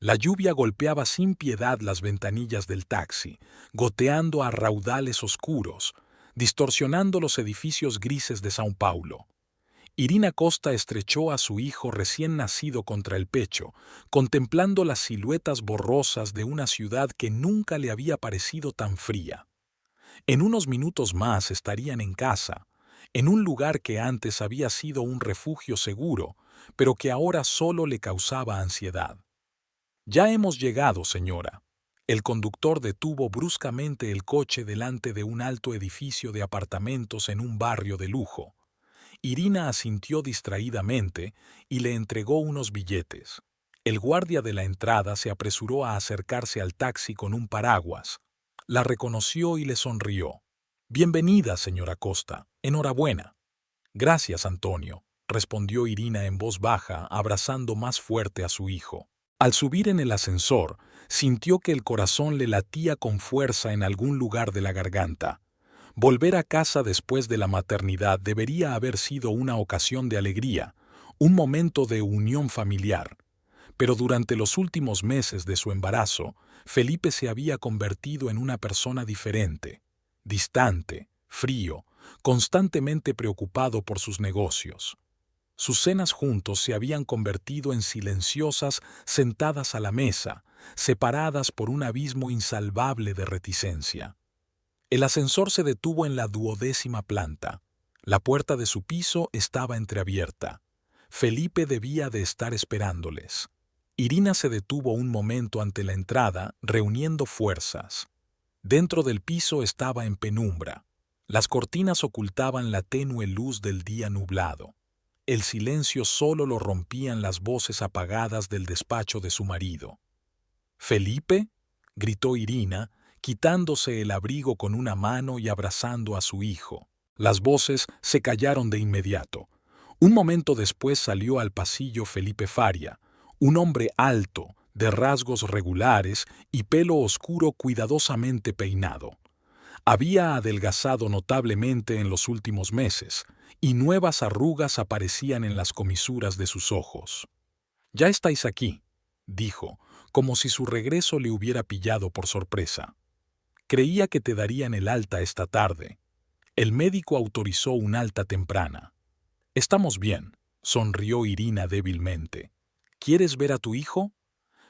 La lluvia golpeaba sin piedad las ventanillas del taxi, goteando a raudales oscuros, distorsionando los edificios grises de São Paulo. Irina Costa estrechó a su hijo recién nacido contra el pecho, contemplando las siluetas borrosas de una ciudad que nunca le había parecido tan fría. En unos minutos más estarían en casa, en un lugar que antes había sido un refugio seguro, pero que ahora solo le causaba ansiedad. Ya hemos llegado, señora. El conductor detuvo bruscamente el coche delante de un alto edificio de apartamentos en un barrio de lujo. Irina asintió distraídamente y le entregó unos billetes. El guardia de la entrada se apresuró a acercarse al taxi con un paraguas. La reconoció y le sonrió. Bienvenida, señora Costa. Enhorabuena. Gracias, Antonio, respondió Irina en voz baja, abrazando más fuerte a su hijo. Al subir en el ascensor, sintió que el corazón le latía con fuerza en algún lugar de la garganta. Volver a casa después de la maternidad debería haber sido una ocasión de alegría, un momento de unión familiar. Pero durante los últimos meses de su embarazo, Felipe se había convertido en una persona diferente, distante, frío, constantemente preocupado por sus negocios. Sus cenas juntos se habían convertido en silenciosas sentadas a la mesa, separadas por un abismo insalvable de reticencia. El ascensor se detuvo en la 12ª planta. La puerta de su piso estaba entreabierta. Felipe debía de estar esperándoles. Irina se detuvo un momento ante la entrada, reuniendo fuerzas. Dentro del piso estaba en penumbra. Las cortinas ocultaban la tenue luz del día nublado. El silencio solo lo rompían las voces apagadas del despacho de su marido. «¿Felipe?», gritó Irina, quitándose el abrigo con una mano y abrazando a su hijo. Las voces se callaron de inmediato. Un momento después salió al pasillo Felipe Faria, un hombre alto, de rasgos regulares y pelo oscuro cuidadosamente peinado. Había adelgazado notablemente en los últimos meses, y nuevas arrugas aparecían en las comisuras de sus ojos. «Ya estáis aquí», dijo, como si su regreso le hubiera pillado por sorpresa. «Creía que te darían el alta esta tarde». El médico autorizó un alta temprana. «Estamos bien», sonrió Irina débilmente. «¿Quieres ver a tu hijo?».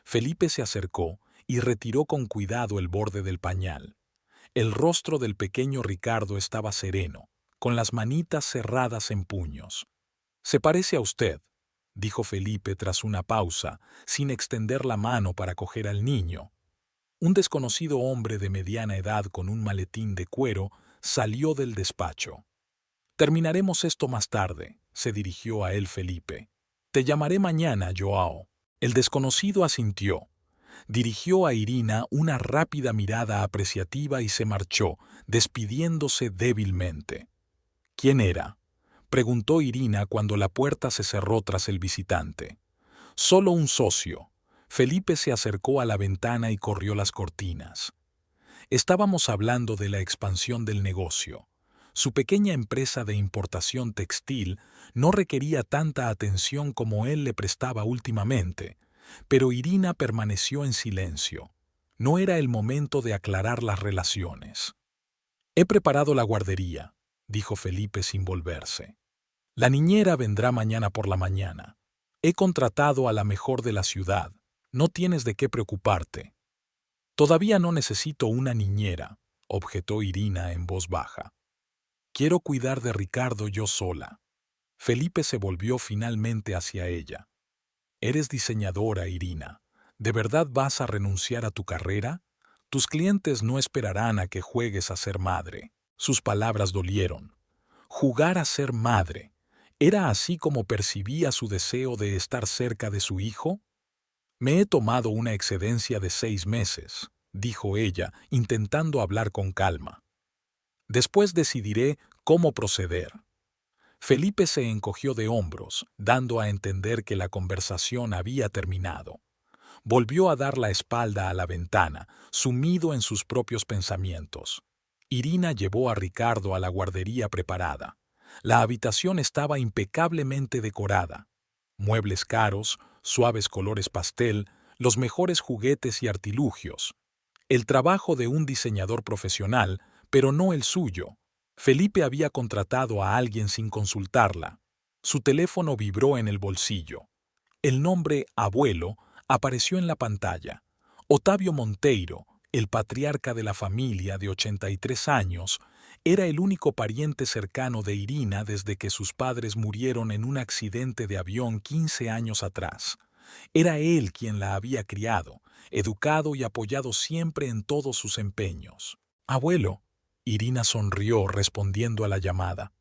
Felipe se acercó y retiró con cuidado el borde del pañal. El rostro del pequeño Ricardo estaba sereno, con las manitas cerradas en puños. «Se parece a usted», dijo Felipe tras una pausa, sin extender la mano para coger al niño. Un desconocido hombre de mediana edad con un maletín de cuero salió del despacho. «Terminaremos esto más tarde», se dirigió a él Felipe. «Te llamaré mañana, Joao». El desconocido asintió. Dirigió a Irina una rápida mirada apreciativa y se marchó, despidiéndose débilmente. «¿Quién era?», preguntó Irina cuando la puerta se cerró tras el visitante. «Solo un socio». Felipe se acercó a la ventana y corrió las cortinas. Estábamos hablando de la expansión del negocio. Su pequeña empresa de importación textil no requería tanta atención como él le prestaba últimamente, pero Irina permaneció en silencio. No era el momento de aclarar las relaciones. «He preparado la guardería», dijo Felipe sin volverse. «La niñera vendrá mañana por la mañana. He contratado a la mejor de la ciudad. No tienes de qué preocuparte». «Todavía no necesito una niñera», objetó Irina en voz baja. «Quiero cuidar de Ricardo yo sola». Felipe se volvió finalmente hacia ella. «Eres diseñadora, Irina. ¿De verdad vas a renunciar a tu carrera? Tus clientes no esperarán a que juegues a ser madre». Sus palabras dolieron. Jugar a ser madre. ¿Era así como percibía su deseo de estar cerca de su hijo? «Me he tomado una excedencia de 6 meses», dijo ella, intentando hablar con calma. «Después decidiré cómo proceder». Felipe se encogió de hombros, dando a entender que la conversación había terminado. Volvió a dar la espalda a la ventana, sumido en sus propios pensamientos. Irina llevó a Ricardo a la guardería preparada. La habitación estaba impecablemente decorada. Muebles caros, suaves colores pastel, los mejores juguetes y artilugios. El trabajo de un diseñador profesional, pero no el suyo. Felipe había contratado a alguien sin consultarla. Su teléfono vibró en el bolsillo. El nombre abuelo apareció en la pantalla. Otavio Monteiro, el patriarca de la familia de 83 años, era el único pariente cercano de Irina desde que sus padres murieron en un accidente de avión 15 años atrás. Era él quien la había criado, educado y apoyado siempre en todos sus empeños. Abuelo, Irina sonrió respondiendo a la llamada.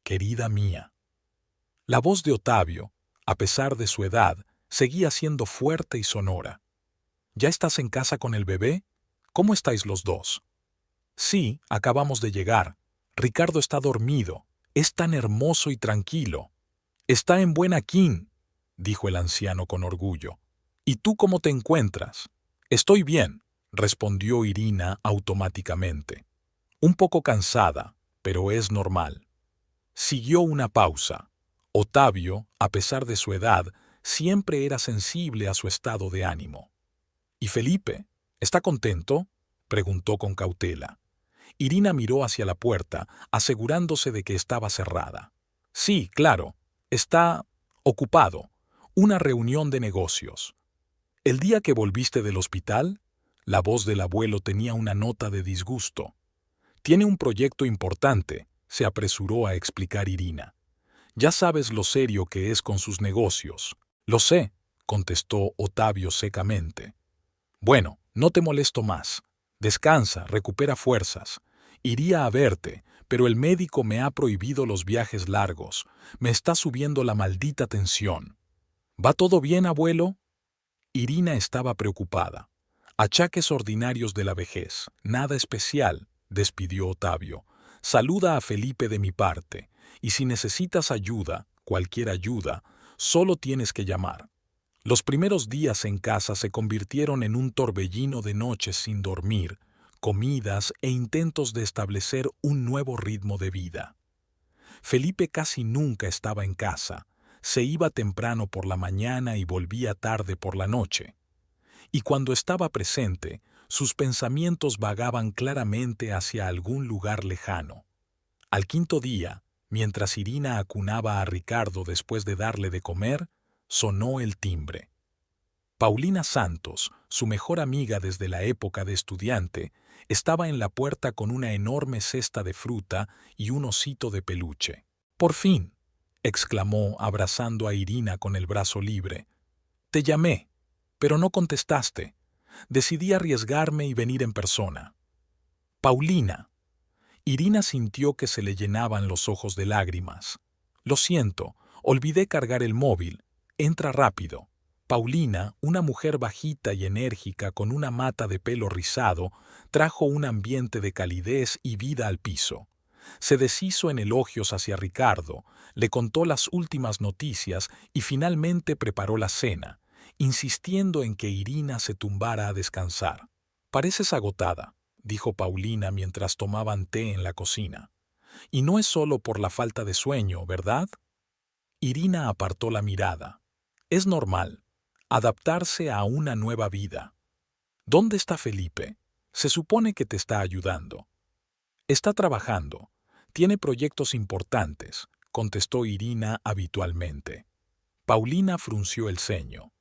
Querida mía. La voz de Otavio, a pesar de su edad, seguía siendo fuerte y sonora. ¿Ya estás en casa con el bebé? ¿Cómo estáis los dos? Sí, acabamos de llegar. Ricardo está dormido. Es tan hermoso y tranquilo. Está en buena quin, dijo el anciano con orgullo. ¿Y tú cómo te encuentras? Estoy bien, respondió Irina automáticamente. Un poco cansada, pero es normal. Siguió una pausa. Otavio, a pesar de su edad, siempre era sensible a su estado de ánimo. ¿Y Felipe? ¿Está contento?, preguntó con cautela. Irina miró hacia la puerta, asegurándose de que estaba cerrada. Sí, claro, está ocupado. Una reunión de negocios. ¿El día que volviste del hospital? La voz del abuelo tenía una nota de disgusto. Tiene un proyecto importante, se apresuró a explicar Irina. Ya sabes lo serio que es con sus negocios. Lo sé, contestó Otavio secamente. Bueno, no te molesto más. Descansa, recupera fuerzas. Iría a verte, pero el médico me ha prohibido los viajes largos. Me está subiendo la maldita tensión. ¿Va todo bien, abuelo? Irina estaba preocupada. Achaques ordinarios de la vejez, nada especial, despidió Otavio. Saluda a Felipe de mi parte, y si necesitas ayuda, cualquier ayuda, solo tienes que llamar. Los primeros días en casa se convirtieron en un torbellino de noches sin dormir, comidas e intentos de establecer un nuevo ritmo de vida. Felipe casi nunca estaba en casa, se iba temprano por la mañana y volvía tarde por la noche. Y cuando estaba presente, sus pensamientos vagaban claramente hacia algún lugar lejano. Al quinto día, mientras Irina acunaba a Ricardo después de darle de comer, sonó el timbre. Paulina Santos, su mejor amiga desde la época de estudiante, estaba en la puerta con una enorme cesta de fruta y un osito de peluche. «Por fin», exclamó abrazando a Irina con el brazo libre. «Te llamé, pero no contestaste. Decidí arriesgarme y venir en persona». «Paulina». Irina sintió que se le llenaban los ojos de lágrimas. «Lo siento, olvidé cargar el móvil. Entra rápido». Paulina, una mujer bajita y enérgica con una mata de pelo rizado, trajo un ambiente de calidez y vida al piso. Se deshizo en elogios hacia Ricardo, le contó las últimas noticias y finalmente preparó la cena, insistiendo en que Irina se tumbara a descansar. «Pareces agotada», dijo Paulina mientras tomaban té en la cocina. «Y no es solo por la falta de sueño, ¿verdad?» Irina apartó la mirada. «Es normal. Adaptarse a una nueva vida». «¿Dónde está Felipe? Se supone que te está ayudando». «Está trabajando. Tiene proyectos importantes», contestó Irina habitualmente. Paulina frunció el ceño.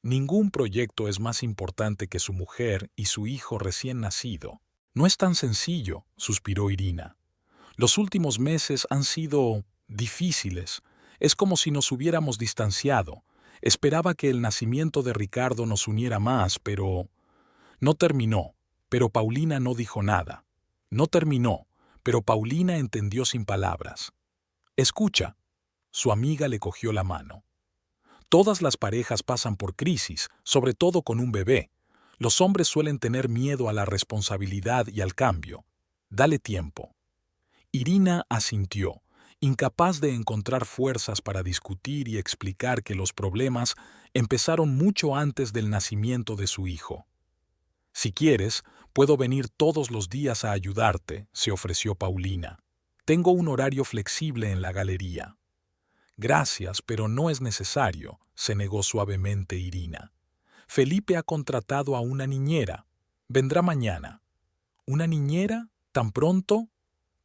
Ningún proyecto es más importante que su mujer y su hijo recién nacido. «No es tan sencillo», suspiró Irina. «Los últimos meses han sido difíciles. Es como si nos hubiéramos distanciado. Esperaba que el nacimiento de Ricardo nos uniera más, pero...» No terminó, pero Paulina no dijo nada. No terminó, pero Paulina entendió sin palabras. «Escucha». Su amiga le cogió la mano. «Todas las parejas pasan por crisis, sobre todo con un bebé. Los hombres suelen tener miedo a la responsabilidad y al cambio. Dale tiempo». Irina asintió, incapaz de encontrar fuerzas para discutir y explicar que los problemas empezaron mucho antes del nacimiento de su hijo. «Si quieres, puedo venir todos los días a ayudarte», se ofreció Paulina. «Tengo un horario flexible en la galería». «Gracias, pero no es necesario», se negó suavemente Irina. Felipe ha contratado a una niñera. Vendrá mañana. ¿Una niñera? ¿Tan pronto?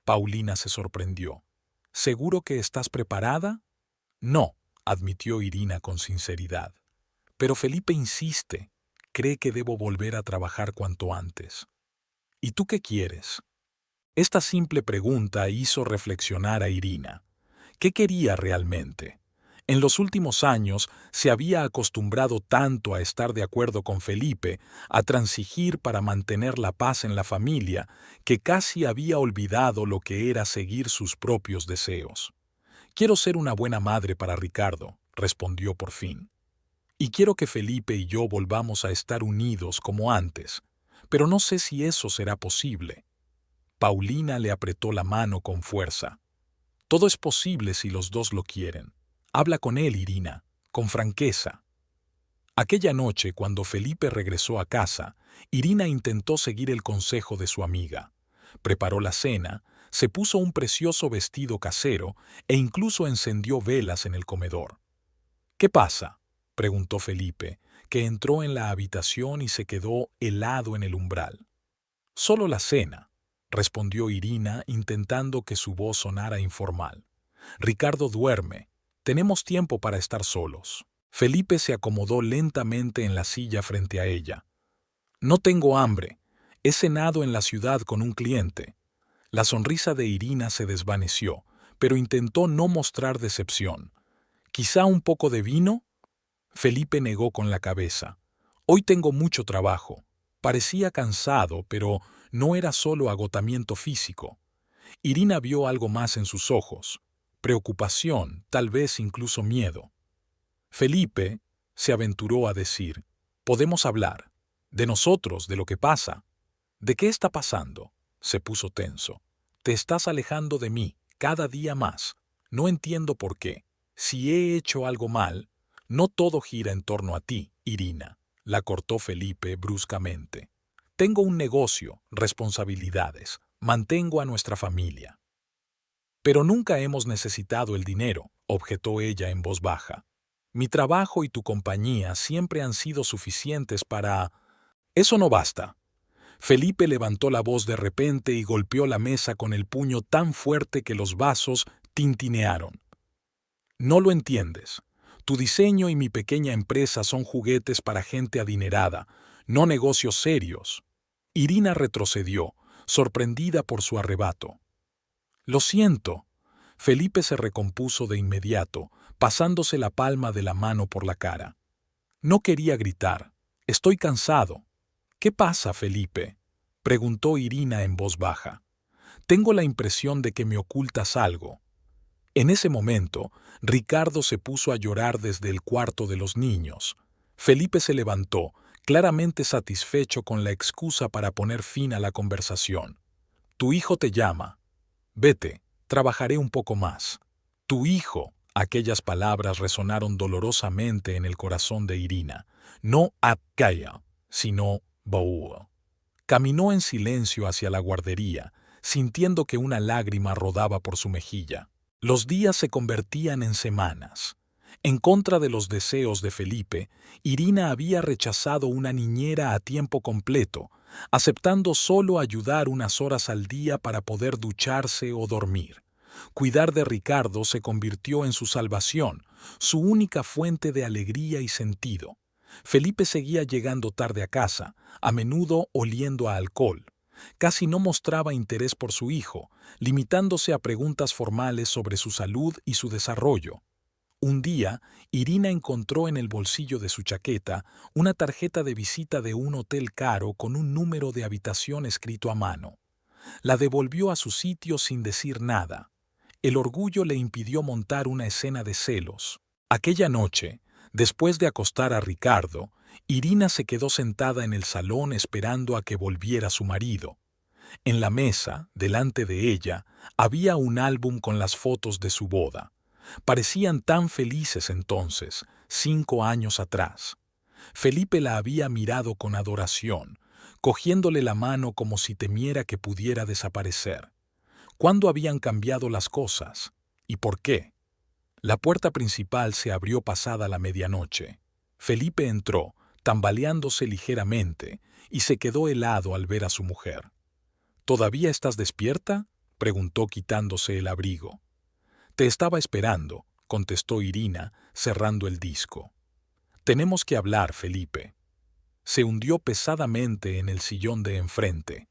Paulina se sorprendió. ¿Seguro que estás preparada? No, admitió Irina con sinceridad. Pero Felipe insiste. Cree que debo volver a trabajar cuanto antes. ¿Y tú qué quieres? Esta simple pregunta hizo reflexionar a Irina. ¿Qué quería realmente? En los últimos años se había acostumbrado tanto a estar de acuerdo con Felipe, a transigir para mantener la paz en la familia, que casi había olvidado lo que era seguir sus propios deseos. Quiero ser una buena madre para Ricardo, respondió por fin. Y quiero que Felipe y yo volvamos a estar unidos como antes, pero no sé si eso será posible. Paulina le apretó la mano con fuerza. Todo es posible si los dos lo quieren. Habla con él, Irina, con franqueza. Aquella noche, cuando Felipe regresó a casa, Irina intentó seguir el consejo de su amiga. Preparó la cena, se puso un precioso vestido casero e incluso encendió velas en el comedor. ¿Qué pasa?, preguntó Felipe, que entró en la habitación y se quedó helado en el umbral. Solo la cena, respondió Irina intentando que su voz sonara informal. Ricardo duerme. Tenemos tiempo para estar solos. Felipe se acomodó lentamente en la silla frente a ella. No tengo hambre. He cenado en la ciudad con un cliente. La sonrisa de Irina se desvaneció, pero intentó no mostrar decepción. ¿Quizá un poco de vino? Felipe negó con la cabeza. Hoy tengo mucho trabajo. Parecía cansado, pero no era solo agotamiento físico. Irina vio algo más en sus ojos. Preocupación, tal vez incluso miedo. Felipe se aventuró a decir, «Podemos hablar. De nosotros, de lo que pasa». «¿De qué está pasando?». Se puso tenso. «Te estás alejando de mí, cada día más. No entiendo por qué. Si he hecho algo mal, no todo gira en torno a ti, Irina», la cortó Felipe bruscamente. «Tengo un negocio, responsabilidades, mantengo a nuestra familia». «Pero nunca hemos necesitado el dinero», objetó ella en voz baja. «Mi trabajo y tu compañía siempre han sido suficientes para...». «Eso no basta». Felipe levantó la voz de repente y golpeó la mesa con el puño tan fuerte que los vasos tintinearon. «No lo entiendes. Tu diseño y mi pequeña empresa son juguetes para gente adinerada, no negocios serios». Irina retrocedió, sorprendida por su arrebato. «Lo siento». Felipe se recompuso de inmediato, pasándose la palma de la mano por la cara. No quería gritar. «Estoy cansado». «¿Qué pasa, Felipe?», preguntó Irina en voz baja. «Tengo la impresión de que me ocultas algo». En ese momento, Ricardo se puso a llorar desde el cuarto de los niños. Felipe se levantó, claramente satisfecho con la excusa para poner fin a la conversación. «Tu hijo te llama. Vete, trabajaré un poco más». «Tu hijo». Aquellas palabras resonaron dolorosamente en el corazón de Irina. No Abkaya, sino Baúl. Caminó en silencio hacia la guardería, sintiendo que una lágrima rodaba por su mejilla. Los días se convertían en semanas. En contra de los deseos de Felipe, Irina había rechazado una niñera a tiempo completo, aceptando solo ayudar unas horas al día para poder ducharse o dormir. Cuidar de Ricardo se convirtió en su salvación, su única fuente de alegría y sentido. Felipe seguía llegando tarde a casa, a menudo oliendo a alcohol. Casi no mostraba interés por su hijo, limitándose a preguntas formales sobre su salud y su desarrollo. Un día, Irina encontró en el bolsillo de su chaqueta una tarjeta de visita de un hotel caro con un número de habitación escrito a mano. La devolvió a su sitio sin decir nada. El orgullo le impidió montar una escena de celos. Aquella noche, después de acostar a Ricardo, Irina se quedó sentada en el salón esperando a que volviera su marido. En la mesa, delante de ella, había un álbum con las fotos de su boda. Parecían tan felices entonces, 5 años atrás. Felipe la había mirado con adoración, cogiéndole la mano como si temiera que pudiera desaparecer. ¿Cuándo habían cambiado las cosas? ¿Y por qué? La puerta principal se abrió pasada la medianoche. Felipe entró, tambaleándose ligeramente, y se quedó helado al ver a su mujer. ¿Todavía estás despierta?, preguntó quitándose el abrigo. Te estaba esperando, contestó Irina, cerrando el disco. Tenemos que hablar, Felipe. Se hundió pesadamente en el sillón de enfrente.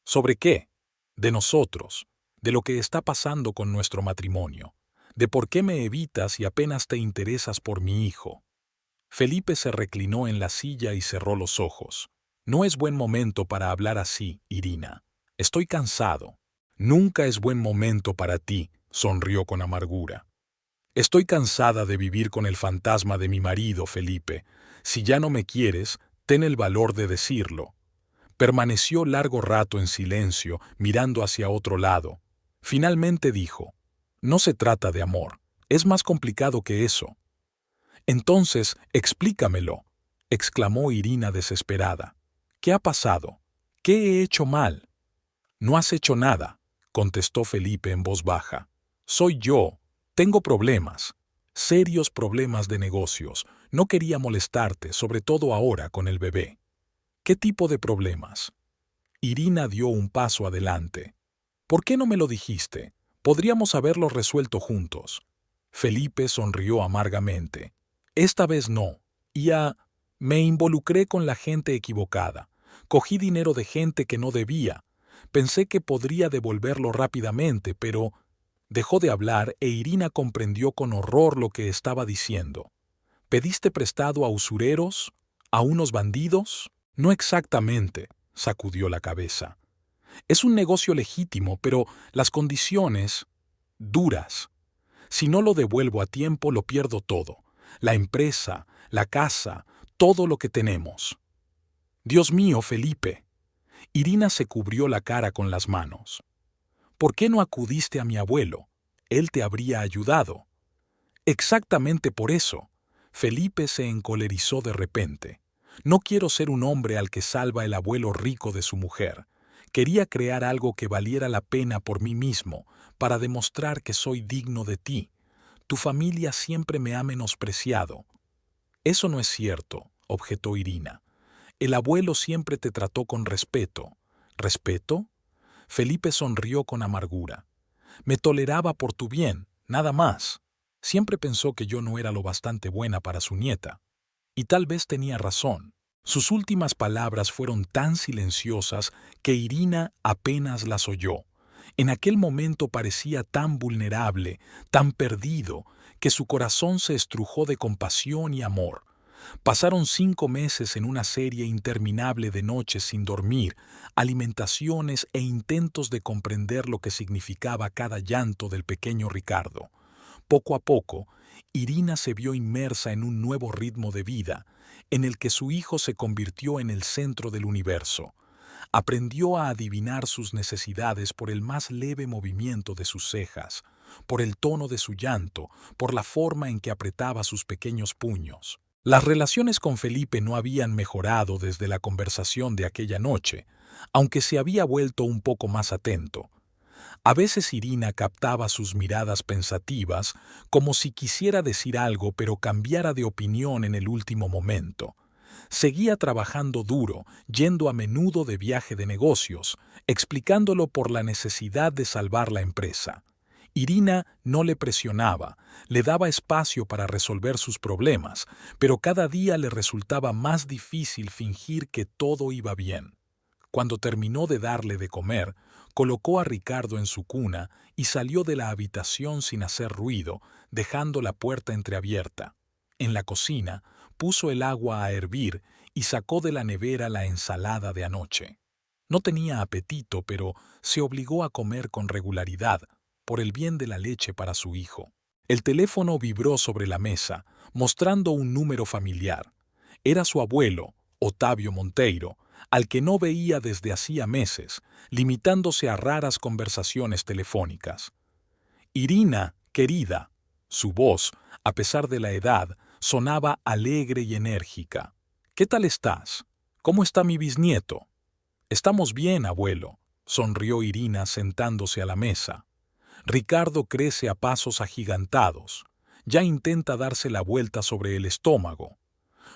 ¿Sobre qué? De nosotros, de lo que está pasando con nuestro matrimonio, de por qué me evitas y apenas te interesas por mi hijo. Felipe se reclinó en la silla y cerró los ojos. No es buen momento para hablar así, Irina. Estoy cansado. Nunca es buen momento para ti, sonrió con amargura. Estoy cansada de vivir con el fantasma de mi marido, Felipe. Si ya no me quieres, ten el valor de decirlo. Permaneció largo rato en silencio, mirando hacia otro lado. Finalmente dijo, no se trata de amor, es más complicado que eso. Entonces, explícamelo, exclamó Irina desesperada. ¿Qué ha pasado? ¿Qué he hecho mal? No has hecho nada, contestó Felipe en voz baja. Soy yo. Tengo problemas. Serios problemas de negocios. No quería molestarte, sobre todo ahora con el bebé. ¿Qué tipo de problemas? Irina dio un paso adelante. ¿Por qué no me lo dijiste? Podríamos haberlo resuelto juntos. Felipe sonrió amargamente. Esta vez no. Me involucré con la gente equivocada. Cogí dinero de gente que no debía. Pensé que podría devolverlo rápidamente, pero dejó de hablar e Irina comprendió con horror lo que estaba diciendo. ¿Pediste prestado a usureros? ¿A unos bandidos? No exactamente, sacudió la cabeza. Es un negocio legítimo, pero las condiciones duras. Si no lo devuelvo a tiempo, lo pierdo todo. La empresa, la casa, todo lo que tenemos. Dios mío, Felipe. Irina se cubrió la cara con las manos. ¿Por qué no acudiste a mi abuelo? Él te habría ayudado. Exactamente por eso. Felipe se encolerizó de repente. No quiero ser un hombre al que salva el abuelo rico de su mujer. Quería crear algo que valiera la pena por mí mismo, para demostrar que soy digno de ti. Tu familia siempre me ha menospreciado. Eso no es cierto, objetó Irina. El abuelo siempre te trató con respeto. ¿Respeto? Felipe sonrió con amargura. Me toleraba por tu bien, nada más. Siempre pensó que yo no era lo bastante buena para su nieta. Y tal vez tenía razón. Sus últimas palabras fueron tan silenciosas que Irina apenas las oyó. En aquel momento parecía tan vulnerable, tan perdido, que su corazón se estrujó de compasión y amor. Pasaron 5 meses en una serie interminable de noches sin dormir, alimentaciones e intentos de comprender lo que significaba cada llanto del pequeño Ricardo. Poco a poco, Irina se vio inmersa en un nuevo ritmo de vida, en el que su hijo se convirtió en el centro del universo. Aprendió a adivinar sus necesidades por el más leve movimiento de sus cejas, por el tono de su llanto, por la forma en que apretaba sus pequeños puños. Las relaciones con Felipe no habían mejorado desde la conversación de aquella noche, aunque se había vuelto un poco más atento. A veces Irina captaba sus miradas pensativas, como si quisiera decir algo pero cambiara de opinión en el último momento. Seguía trabajando duro, yendo a menudo de viaje de negocios, explicándolo por la necesidad de salvar la empresa. Irina no le presionaba, le daba espacio para resolver sus problemas, pero cada día le resultaba más difícil fingir que todo iba bien. Cuando terminó de darle de comer, colocó a Ricardo en su cuna y salió de la habitación sin hacer ruido, dejando la puerta entreabierta. En la cocina, puso el agua a hervir y sacó de la nevera la ensalada de anoche. No tenía apetito, pero se obligó a comer con regularidad, por el bien de la leche para su hijo. El teléfono vibró sobre la mesa, mostrando un número familiar. Era su abuelo, Otavio Monteiro, al que no veía desde hacía meses, limitándose a raras conversaciones telefónicas. Irina, querida. Su voz, a pesar de la edad, sonaba alegre y enérgica. ¿Qué tal estás? ¿Cómo está mi bisnieto? Estamos bien, abuelo, sonrió Irina sentándose a la mesa. Ricardo crece a pasos agigantados. Ya intenta darse la vuelta sobre el estómago.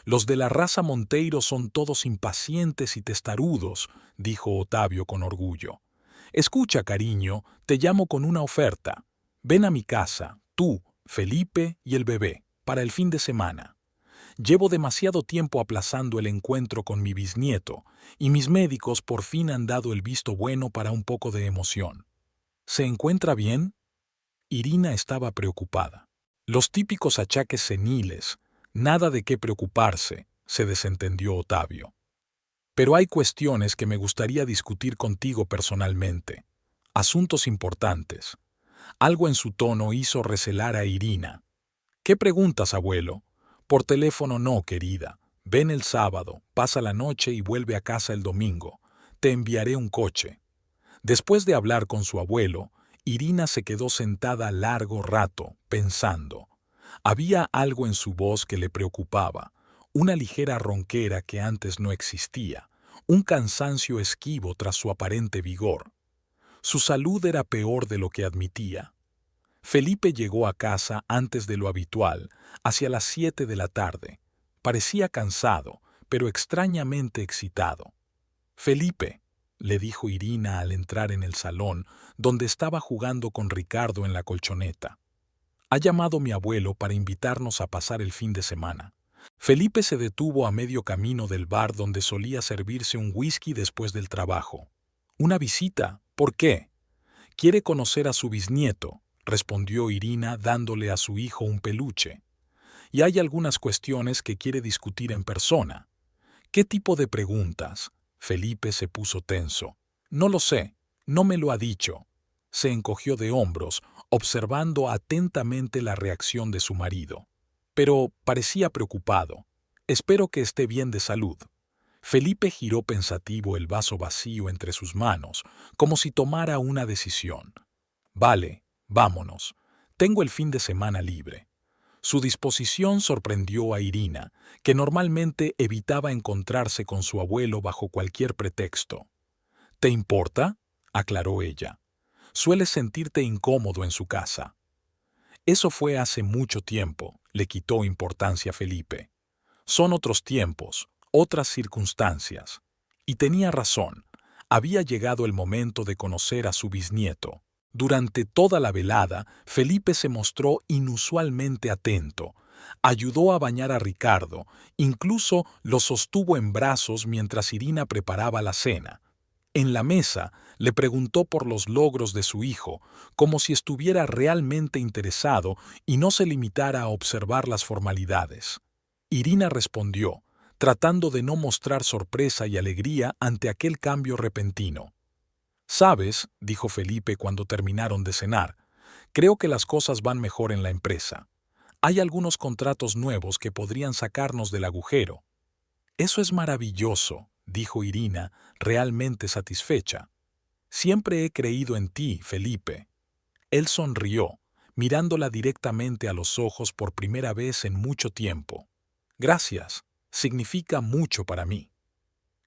Los de la raza Monteiro son todos impacientes y testarudos, dijo Otavio con orgullo. Escucha, cariño, te llamo con una oferta. Ven a mi casa, tú, Felipe y el bebé, para el fin de semana. Llevo demasiado tiempo aplazando el encuentro con mi bisnieto, y mis médicos por fin han dado el visto bueno para un poco de emoción. ¿Se encuentra bien? Irina estaba preocupada. Los típicos achaques seniles, nada de qué preocuparse, se desentendió Otavio. Pero hay cuestiones que me gustaría discutir contigo personalmente. Asuntos importantes. Algo en su tono hizo recelar a Irina. ¿Qué preguntas, abuelo? Por teléfono no, querida. Ven el sábado, pasa la noche y vuelve a casa el domingo. Te enviaré un coche. Después de hablar con su abuelo, Irina se quedó sentada largo rato, pensando. Había algo en su voz que le preocupaba, una ligera ronquera que antes no existía, un cansancio esquivo tras su aparente vigor. Su salud era peor de lo que admitía. Felipe llegó a casa antes de lo habitual, hacia las 7 de la tarde. Parecía cansado, pero extrañamente excitado. «Felipe», le dijo Irina al entrar en el salón, donde estaba jugando con Ricardo en la colchoneta. «Ha llamado mi abuelo para invitarnos a pasar el fin de semana». Felipe se detuvo a medio camino del bar donde solía servirse un whisky después del trabajo. «¿Una visita? ¿Por qué?» «Quiere conocer a su bisnieto», respondió Irina dándole a su hijo un peluche. «Y hay algunas cuestiones que quiere discutir en persona». «¿Qué tipo de preguntas?» Felipe se puso tenso. «No lo sé, no me lo ha dicho». Se encogió de hombros, observando atentamente la reacción de su marido. Pero parecía preocupado. «Espero que esté bien de salud». Felipe giró pensativo el vaso vacío entre sus manos, como si tomara una decisión. «Vale, vámonos. Tengo el fin de semana libre». Su disposición sorprendió a Irina, que normalmente evitaba encontrarse con su abuelo bajo cualquier pretexto. «¿Te importa?», aclaró ella. «Sueles sentirte incómodo en su casa». «Eso fue hace mucho tiempo», le quitó importancia Felipe. «Son otros tiempos, otras circunstancias». Y tenía razón. Había llegado el momento de conocer a su bisnieto. Durante toda la velada, Felipe se mostró inusualmente atento. Ayudó a bañar a Ricardo, incluso lo sostuvo en brazos mientras Irina preparaba la cena. En la mesa, le preguntó por los logros de su hijo, como si estuviera realmente interesado y no se limitara a observar las formalidades. Irina respondió, tratando de no mostrar sorpresa y alegría ante aquel cambio repentino. «Sabes», dijo Felipe cuando terminaron de cenar, «creo que las cosas van mejor en la empresa. Hay algunos contratos nuevos que podrían sacarnos del agujero». «Eso es maravilloso», dijo Irina, realmente satisfecha. «Siempre he creído en ti, Felipe». Él sonrió, mirándola directamente a los ojos por primera vez en mucho tiempo. «Gracias, significa mucho para mí».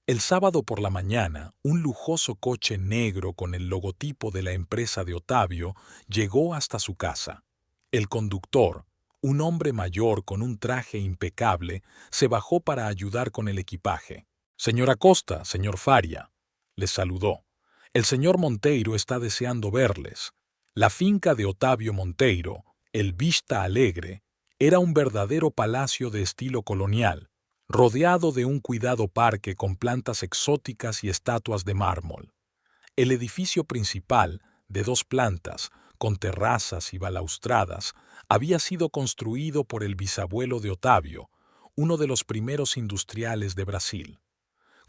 El sábado por la mañana, un lujoso coche negro con el logotipo de la empresa de Otavio llegó hasta su casa. El conductor, un hombre mayor con un traje impecable, se bajó para ayudar con el equipaje. «Señora Costa, señor Faria», les saludó. «El señor Monteiro está deseando verles». La finca de Otavio Monteiro, el Vista Alegre, era un verdadero palacio de estilo colonial, rodeado de un cuidado parque con plantas exóticas y estatuas de mármol. El edificio principal, de 2 plantas, con terrazas y balaustradas, había sido construido por el bisabuelo de Otavio, uno de los primeros industriales de Brasil.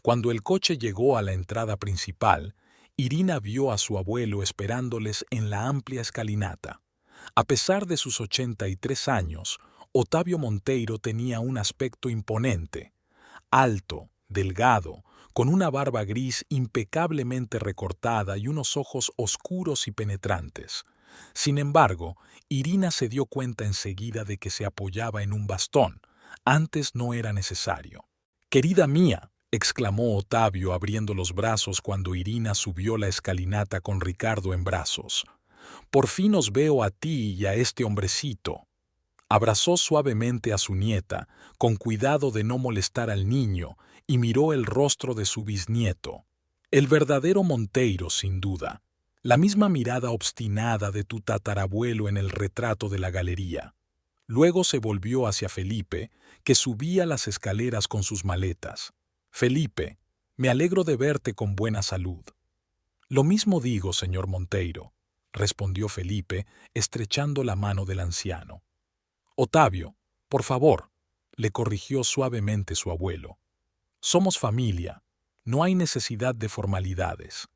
Cuando el coche llegó a la entrada principal, Irina vio a su abuelo esperándoles en la amplia escalinata. A pesar de sus 83 años, Otavio Monteiro tenía un aspecto imponente, alto, delgado, con una barba gris impecablemente recortada y unos ojos oscuros y penetrantes. Sin embargo, Irina se dio cuenta enseguida de que se apoyaba en un bastón. Antes no era necesario. «Querida mía», exclamó Otavio abriendo los brazos cuando Irina subió la escalinata con Ricardo en brazos. «Por fin os veo a ti y a este hombrecito». Abrazó suavemente a su nieta, con cuidado de no molestar al niño, y miró el rostro de su bisnieto. El verdadero Monteiro, sin duda. La misma mirada obstinada de tu tatarabuelo en el retrato de la galería. Luego se volvió hacia Felipe, que subía las escaleras con sus maletas. Felipe, me alegro de verte con buena salud. Lo mismo digo, señor Monteiro, respondió Felipe, estrechando la mano del anciano. Otavio, por favor, le corrigió suavemente su abuelo. Somos familia, no hay necesidad de formalidades.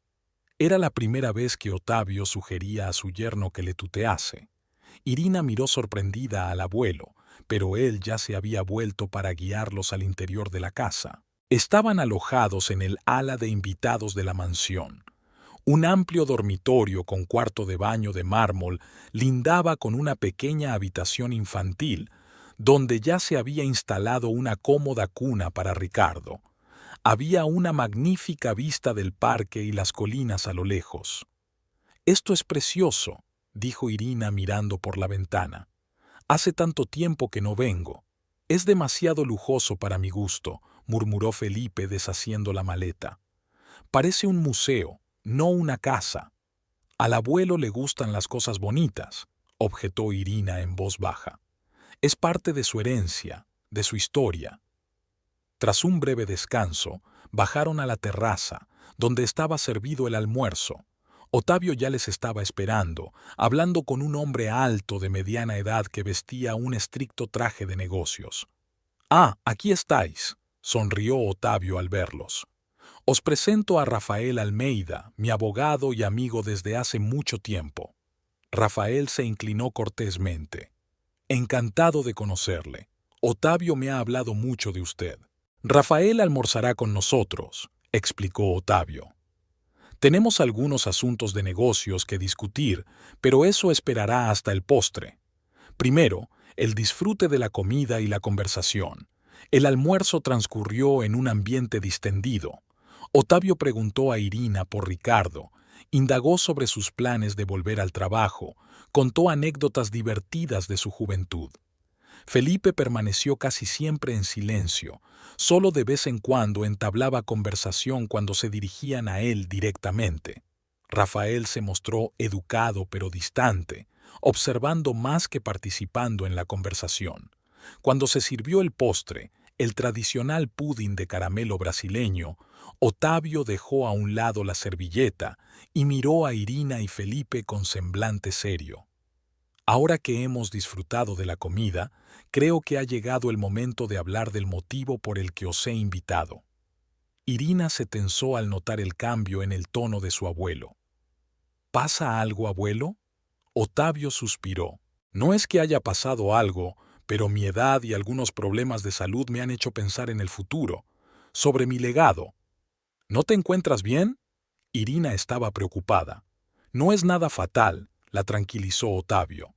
Era la primera vez que Otavio sugería a su yerno que le tutease. Irina miró sorprendida al abuelo, pero él ya se había vuelto para guiarlos al interior de la casa. Estaban alojados en el ala de invitados de la mansión. Un amplio dormitorio con cuarto de baño de mármol lindaba con una pequeña habitación infantil, donde ya se había instalado una cómoda cuna para Ricardo. Había una magnífica vista del parque y las colinas a lo lejos. «Esto es precioso», dijo Irina mirando por la ventana. «Hace tanto tiempo que no vengo. Es demasiado lujoso para mi gusto», murmuró Felipe deshaciendo la maleta. «Parece un museo, no una casa». «Al abuelo le gustan las cosas bonitas», objetó Irina en voz baja. «Es parte de su herencia, de su historia». Tras un breve descanso, bajaron a la terraza, donde estaba servido el almuerzo. Otavio ya les estaba esperando, hablando con un hombre alto de mediana edad que vestía un estricto traje de negocios. «Ah, aquí estáis», sonrió Otavio al verlos. «Os presento a Rafael Almeida, mi abogado y amigo desde hace mucho tiempo». Rafael se inclinó cortésmente. «Encantado de conocerle. Otavio me ha hablado mucho de usted». «Rafael almorzará con nosotros», explicó Otavio. «Tenemos algunos asuntos de negocios que discutir, pero eso esperará hasta el postre. Primero, el disfrute de la comida y la conversación. El almuerzo transcurrió en un ambiente distendido. Otavio preguntó a Irina por Ricardo, indagó sobre sus planes de volver al trabajo, contó anécdotas divertidas de su juventud. Felipe permaneció casi siempre en silencio, solo de vez en cuando entablaba conversación cuando se dirigían a él directamente. Rafael se mostró educado pero distante, observando más que participando en la conversación. Cuando se sirvió el postre, el tradicional pudín de caramelo brasileño, Otavio dejó a un lado la servilleta y miró a Irina y Felipe con semblante serio. «Ahora que hemos disfrutado de la comida, creo que ha llegado el momento de hablar del motivo por el que os he invitado». Irina se tensó al notar el cambio en el tono de su abuelo. «¿Pasa algo, abuelo?» Otavio suspiró. «No es que haya pasado algo, pero mi edad y algunos problemas de salud me han hecho pensar en el futuro, sobre mi legado». «¿No te encuentras bien?» Irina estaba preocupada. «No es nada fatal», la tranquilizó Otavio.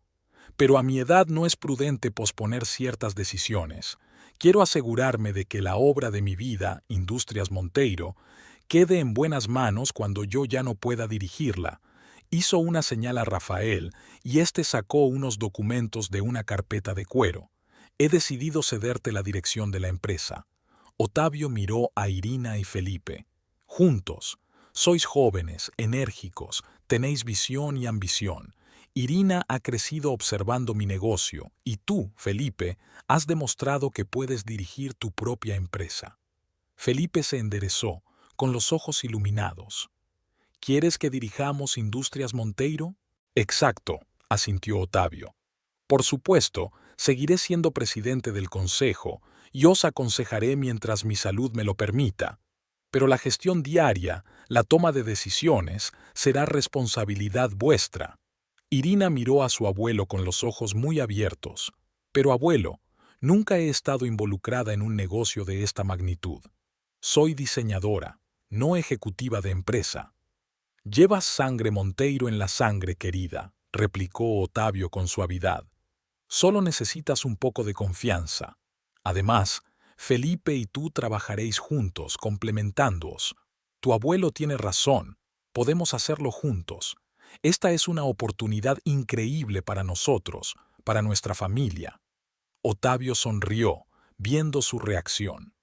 «Pero a mi edad no es prudente posponer ciertas decisiones. Quiero asegurarme de que la obra de mi vida, Industrias Monteiro, quede en buenas manos cuando yo ya no pueda dirigirla». Hizo una señal a Rafael y éste sacó unos documentos de una carpeta de cuero. «He decidido cederte la dirección de la empresa». Otavio miró a Irina y Felipe. «Juntos. Sois jóvenes, enérgicos, tenéis visión y ambición. Irina ha crecido observando mi negocio, y tú, Felipe, has demostrado que puedes dirigir tu propia empresa». Felipe se enderezó, con los ojos iluminados. «¿Quieres que dirijamos Industrias Monteiro?» «Exacto», asintió Otavio. «Por supuesto, seguiré siendo presidente del consejo y os aconsejaré mientras mi salud me lo permita. Pero la gestión diaria, la toma de decisiones, será responsabilidad vuestra». Irina miró a su abuelo con los ojos muy abiertos. «Pero abuelo, nunca he estado involucrada en un negocio de esta magnitud. Soy diseñadora, no ejecutiva de empresa». «Llevas sangre Monteiro en la sangre, querida», replicó Otavio con suavidad. «Solo necesitas un poco de confianza. Además, Felipe y tú trabajaréis juntos, complementándoos. Tu abuelo tiene razón, podemos hacerlo juntos. Esta es una oportunidad increíble para nosotros, para nuestra familia». Otavio sonrió, viendo su reacción.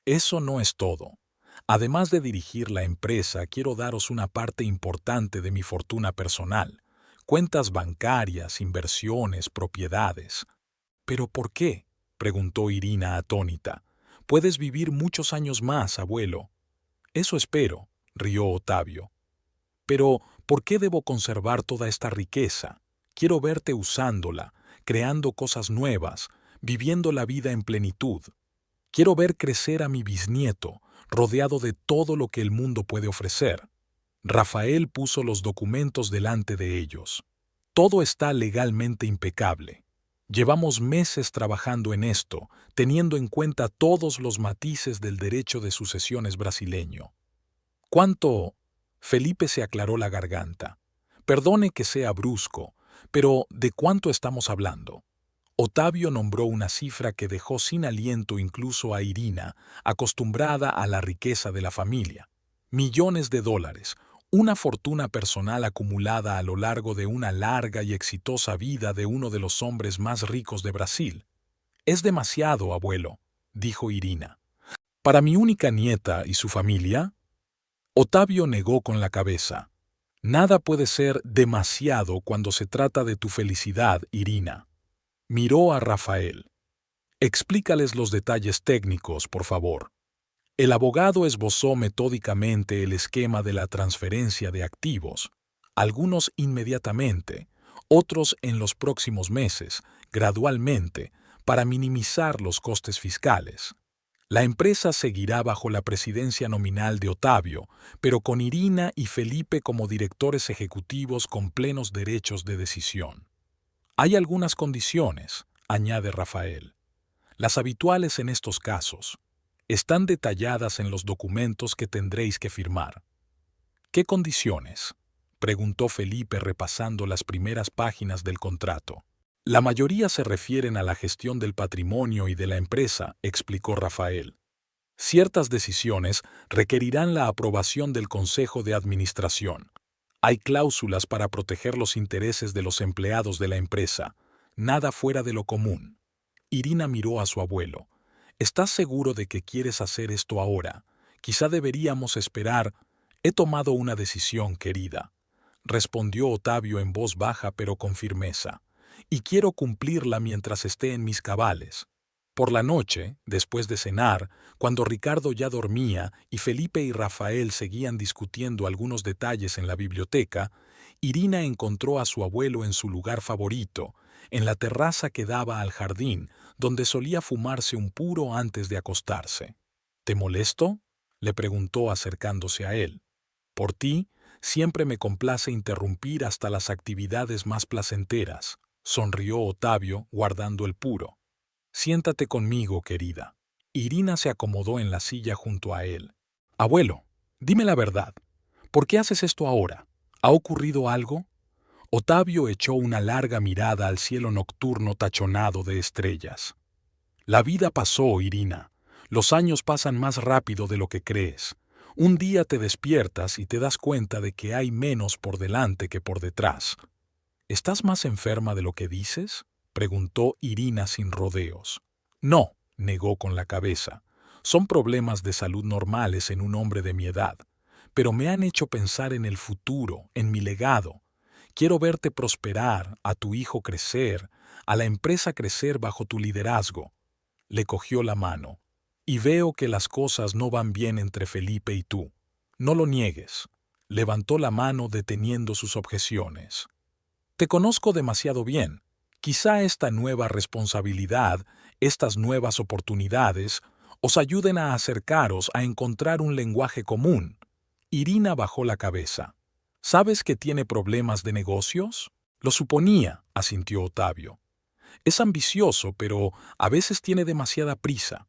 Eso no es todo. Además de dirigir la empresa, quiero daros una parte importante de mi fortuna personal. Cuentas bancarias, inversiones, propiedades. ¿Pero por qué?, preguntó Irina atónita. Puedes vivir muchos años más, abuelo. Eso espero, rió Otavio. Pero, ¿por qué debo conservar toda esta riqueza? Quiero verte usándola, creando cosas nuevas, viviendo la vida en plenitud. Quiero ver crecer a mi bisnieto, rodeado de todo lo que el mundo puede ofrecer. Rafael puso los documentos delante de ellos. Todo está legalmente impecable. Llevamos meses trabajando en esto, teniendo en cuenta todos los matices del derecho de sucesiones brasileño. ¿Cuánto? Felipe se aclaró la garganta. Perdone que sea brusco, pero ¿de cuánto estamos hablando? Otavio nombró una cifra que dejó sin aliento incluso a Irina, acostumbrada a la riqueza de la familia. Millones de dólares, una fortuna personal acumulada a lo largo de una larga y exitosa vida de uno de los hombres más ricos de Brasil. Es demasiado, abuelo, dijo Irina. ¿Para mi única nieta y su familia? Otavio negó con la cabeza. Nada puede ser demasiado cuando se trata de tu felicidad, Irina. Miró a Rafael. Explícales los detalles técnicos, por favor. El abogado esbozó metódicamente el esquema de la transferencia de activos, algunos inmediatamente, otros en los próximos meses, gradualmente, para minimizar los costes fiscales. La empresa seguirá bajo la presidencia nominal de Otavio, pero con Irina y Felipe como directores ejecutivos con plenos derechos de decisión. Hay algunas condiciones, añade Rafael. Las habituales en estos casos. Están detalladas en los documentos que tendréis que firmar. ¿Qué condiciones?, preguntó Felipe repasando las primeras páginas del contrato. La mayoría se refieren a la gestión del patrimonio y de la empresa, explicó Rafael. Ciertas decisiones requerirán la aprobación del Consejo de Administración. Hay cláusulas para proteger los intereses de los empleados de la empresa. Nada fuera de lo común. Irina miró a su abuelo. ¿Estás seguro de que quieres hacer esto ahora? Quizá deberíamos esperar. He tomado una decisión, querida, respondió Otavio en voz baja pero con firmeza, y quiero cumplirla mientras esté en mis cabales. Por la noche, después de cenar, cuando Ricardo ya dormía y Felipe y Rafael seguían discutiendo algunos detalles en la biblioteca, Irina encontró a su abuelo en su lugar favorito, en la terraza que daba al jardín, donde solía fumarse un puro antes de acostarse. ¿Te molesto?, le preguntó acercándose a él. Por ti, siempre me complace interrumpir hasta las actividades más placenteras, sonrió Otavio, guardando el puro. Siéntate conmigo, querida. Irina se acomodó en la silla junto a él. Abuelo, dime la verdad. ¿Por qué haces esto ahora? ¿Ha ocurrido algo? Otavio echó una larga mirada al cielo nocturno tachonado de estrellas. La vida pasó, Irina. Los años pasan más rápido de lo que crees. Un día te despiertas y te das cuenta de que hay menos por delante que por detrás. ¿Estás más enferma de lo que dices?, preguntó Irina sin rodeos. No, negó con la cabeza. Son problemas de salud normales en un hombre de mi edad, pero me han hecho pensar en el futuro, en mi legado. Quiero verte prosperar, a tu hijo crecer, a la empresa crecer bajo tu liderazgo. Le cogió la mano. Y veo que las cosas no van bien entre Felipe y tú. No lo niegues. Levantó la mano deteniendo sus objeciones. Te conozco demasiado bien. Quizá esta nueva responsabilidad, estas nuevas oportunidades, os ayuden a acercaros a encontrar un lenguaje común. Irina bajó la cabeza. ¿Sabes que tiene problemas de negocios? Lo suponía, asintió Otavio. Es ambicioso, pero a veces tiene demasiada prisa.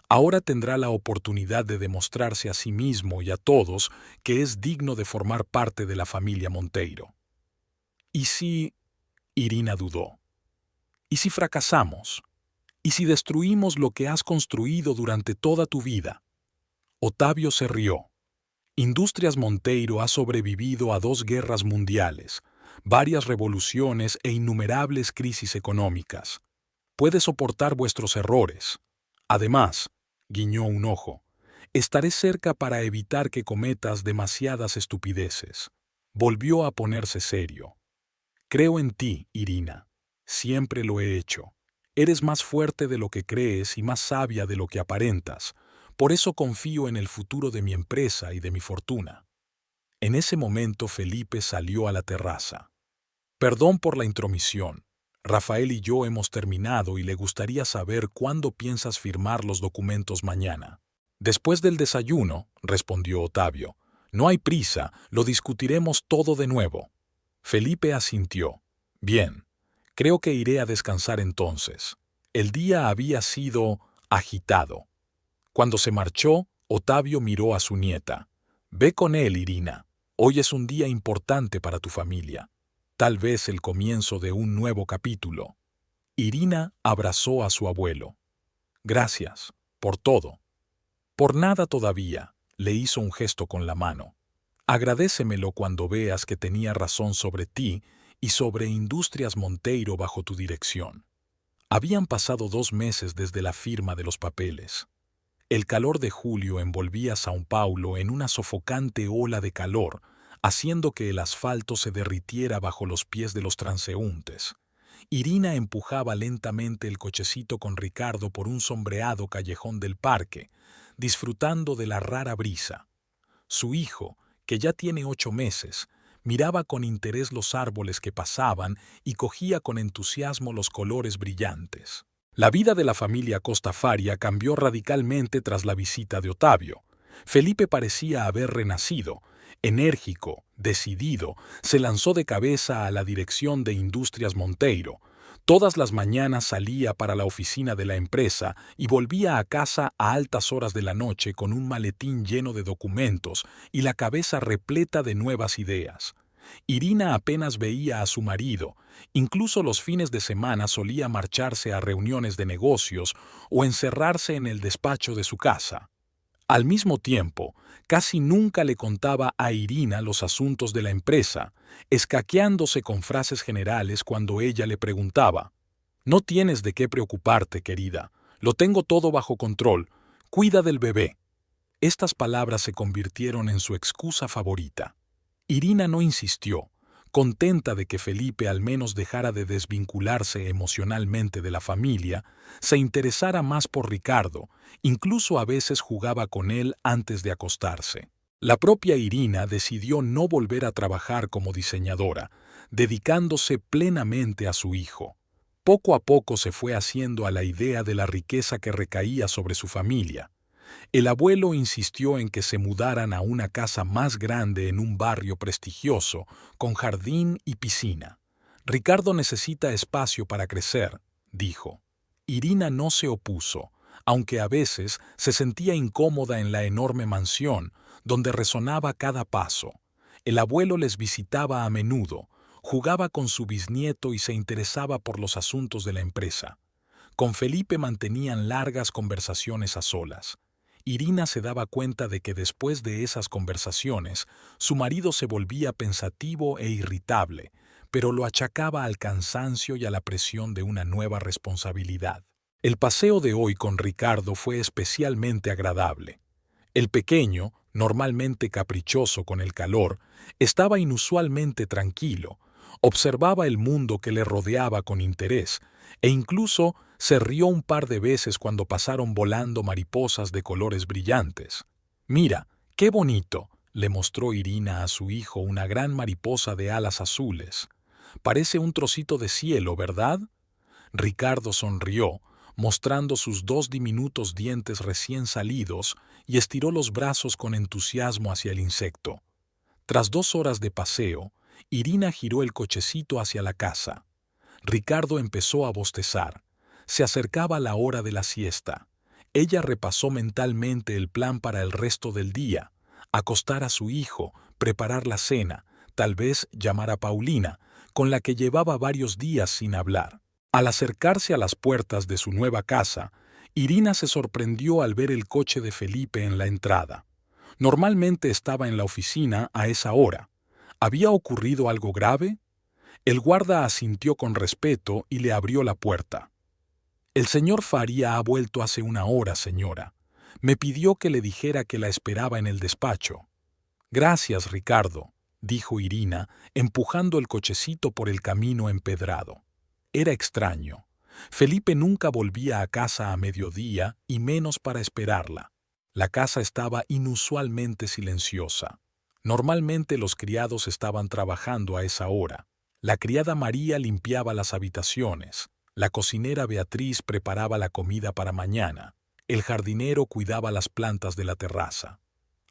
Ahora tendrá la oportunidad de demostrarse a sí mismo y a todos que es digno de formar parte de la familia Monteiro. ¿Y si? Irina dudó. ¿Y si fracasamos? ¿Y si destruimos lo que has construido durante toda tu vida? Otavio se rió. Industrias Monteiro ha sobrevivido a 2 guerras mundiales, varias revoluciones e innumerables crisis económicas. puede soportar vuestros errores. Además, guiñó un ojo, estaré cerca para evitar que cometas demasiadas estupideces. Volvió a ponerse serio. Creo en ti, Irina. Siempre lo he hecho. Eres más fuerte de lo que crees y más sabia de lo que aparentas. Por eso confío en el futuro de mi empresa y de mi fortuna. En ese momento Felipe salió a la terraza. Perdón por la intromisión. Rafael y yo hemos terminado y le gustaría saber cuándo piensas firmar los documentos mañana. Después del desayuno, respondió Ottavio. No hay prisa, lo discutiremos todo de nuevo. Felipe asintió. Bien, creo que iré a descansar entonces. El día había sido agitado. Cuando se marchó, Ottavio miró a su nieta. Ve con él, Irina. Hoy es un día importante para tu familia. Tal vez el comienzo de un nuevo capítulo. Irina abrazó a su abuelo. Gracias, por todo. Por nada todavía, le hizo un gesto con la mano. Agradécemelo cuando veas que tenía razón sobre ti y sobre Industrias Monteiro bajo tu dirección. Habían pasado 2 meses desde la firma de los papeles. El calor de julio envolvía São Paulo en una sofocante ola de calor, haciendo que el asfalto se derritiera bajo los pies de los transeúntes. Irina empujaba lentamente el cochecito con Ricardo por un sombreado callejón del parque, disfrutando de la rara brisa. Su hijo, que ya tiene 8 meses, miraba con interés los árboles que pasaban y cogía con entusiasmo los colores brillantes. La vida de la familia Costa Faria cambió radicalmente tras la visita de Ottavio. Felipe parecía haber renacido. Enérgico, decidido, se lanzó de cabeza a la dirección de Industrias Monteiro. Todas las mañanas salía para la oficina de la empresa y volvía a casa a altas horas de la noche con un maletín lleno de documentos y la cabeza repleta de nuevas ideas. Irina apenas veía a su marido, incluso los fines de semana solía marcharse a reuniones de negocios o encerrarse en el despacho de su casa. Al mismo tiempo, casi nunca le contaba a Irina los asuntos de la empresa, escaqueándose con frases generales cuando ella le preguntaba: «No tienes de qué preocuparte, querida, lo tengo todo bajo control, cuida del bebé». Estas palabras se convirtieron en su excusa favorita. Irina no insistió, contenta de que Felipe al menos dejara de desvincularse emocionalmente de la familia, se interesara más por Ricardo, incluso a veces jugaba con él antes de acostarse. La propia Irina decidió no volver a trabajar como diseñadora, dedicándose plenamente a su hijo. Poco a poco se fue haciendo a la idea de la riqueza que recaía sobre su familia. El abuelo insistió en que se mudaran a una casa más grande en un barrio prestigioso, con jardín y piscina. Ricardo necesita espacio para crecer, dijo. Irina no se opuso, aunque a veces se sentía incómoda en la enorme mansión, donde resonaba cada paso. El abuelo les visitaba a menudo, jugaba con su bisnieto y se interesaba por los asuntos de la empresa. Con Felipe mantenían largas conversaciones a solas. Irina se daba cuenta de que después de esas conversaciones, su marido se volvía pensativo e irritable, pero lo achacaba al cansancio y a la presión de una nueva responsabilidad. El paseo de hoy con Ricardo fue especialmente agradable. El pequeño, normalmente caprichoso con el calor, estaba inusualmente tranquilo, observaba el mundo que le rodeaba con interés, e incluso se rió un par de veces cuando pasaron volando mariposas de colores brillantes. «Mira, qué bonito», le mostró Irina a su hijo una gran mariposa de alas azules. «Parece un trocito de cielo, ¿verdad?». Ricardo sonrió, mostrando sus 2 diminutos dientes recién salidos, y estiró los brazos con entusiasmo hacia el insecto. Tras 2 horas de paseo, Irina giró el cochecito hacia la casa. Ricardo empezó a bostezar. Se acercaba la hora de la siesta. Ella repasó mentalmente el plan para el resto del día: acostar a su hijo, preparar la cena, tal vez llamar a Paulina, con la que llevaba varios días sin hablar. Al acercarse a las puertas de su nueva casa, Irina se sorprendió al ver el coche de Felipe en la entrada. Normalmente estaba en la oficina a esa hora. ¿Había ocurrido algo grave? El guarda asintió con respeto y le abrió la puerta. El señor Faría ha vuelto hace una hora, señora. Me pidió que le dijera que la esperaba en el despacho. Gracias, Ricardo, dijo Irina, empujando el cochecito por el camino empedrado. Era extraño. Felipe nunca volvía a casa a mediodía y menos para esperarla. La casa estaba inusualmente silenciosa. Normalmente los criados estaban trabajando a esa hora. La criada María limpiaba las habitaciones. La cocinera Beatriz preparaba la comida para mañana. El jardinero cuidaba las plantas de la terraza.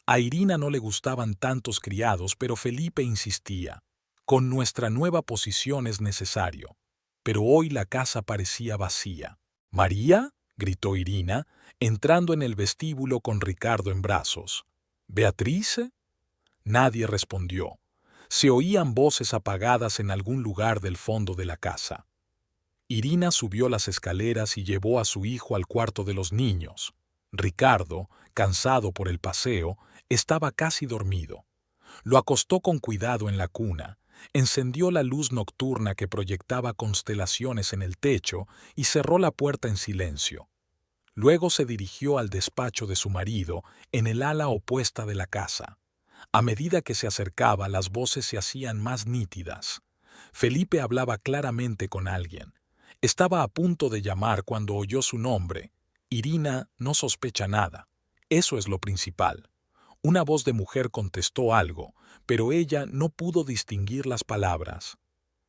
A Irina no le gustaban tantos criados, pero Felipe insistía. Con nuestra nueva posición es necesario. Pero hoy la casa parecía vacía. ¿María?, gritó Irina, entrando en el vestíbulo con Ricardo en brazos. ¿Beatriz? Nadie respondió. Se oían voces apagadas en algún lugar del fondo de la casa. Irina subió las escaleras y llevó a su hijo al cuarto de los niños. Ricardo, cansado por el paseo, estaba casi dormido. Lo acostó con cuidado en la cuna, encendió la luz nocturna que proyectaba constelaciones en el techo y cerró la puerta en silencio. Luego se dirigió al despacho de su marido, en el ala opuesta de la casa. A medida que se acercaba, las voces se hacían más nítidas. Felipe hablaba claramente con alguien. Estaba a punto de llamar cuando oyó su nombre. Irina no sospecha nada. Eso es lo principal. Una voz de mujer contestó algo, pero ella no pudo distinguir las palabras.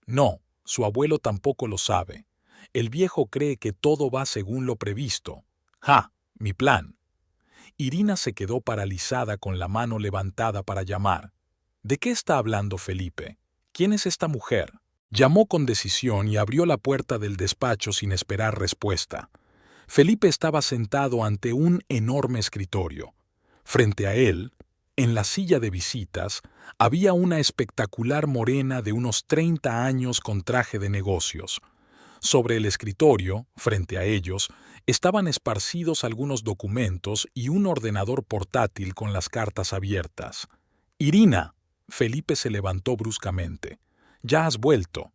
No, su abuelo tampoco lo sabe. El viejo cree que todo va según lo previsto. ¡Ja! Mi plan. Irina se quedó paralizada con la mano levantada para llamar. ¿De qué está hablando Felipe? ¿Quién es esta mujer? Llamó con decisión y abrió la puerta del despacho sin esperar respuesta. Felipe estaba sentado ante un enorme escritorio. Frente a él, en la silla de visitas, había una espectacular morena de unos 30 años con traje de negocios. Sobre el escritorio, frente a ellos, estaban esparcidos algunos documentos y un ordenador portátil con las cartas abiertas. «Irina», Felipe se levantó bruscamente. «Ya has vuelto».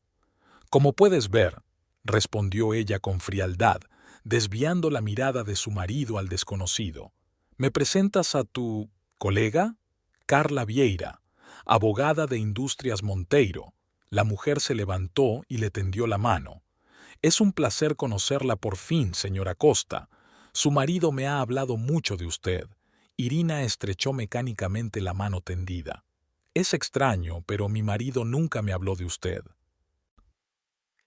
«Como puedes ver», respondió ella con frialdad, desviando la mirada de su marido al desconocido. «¿Me presentas a tu colega?» Carla Vieira, abogada de Industrias Monteiro. La mujer se levantó y le tendió la mano. «Es un placer conocerla por fin, señora Costa. Su marido me ha hablado mucho de usted». Irina estrechó mecánicamente la mano tendida. «Es extraño, pero mi marido nunca me habló de usted».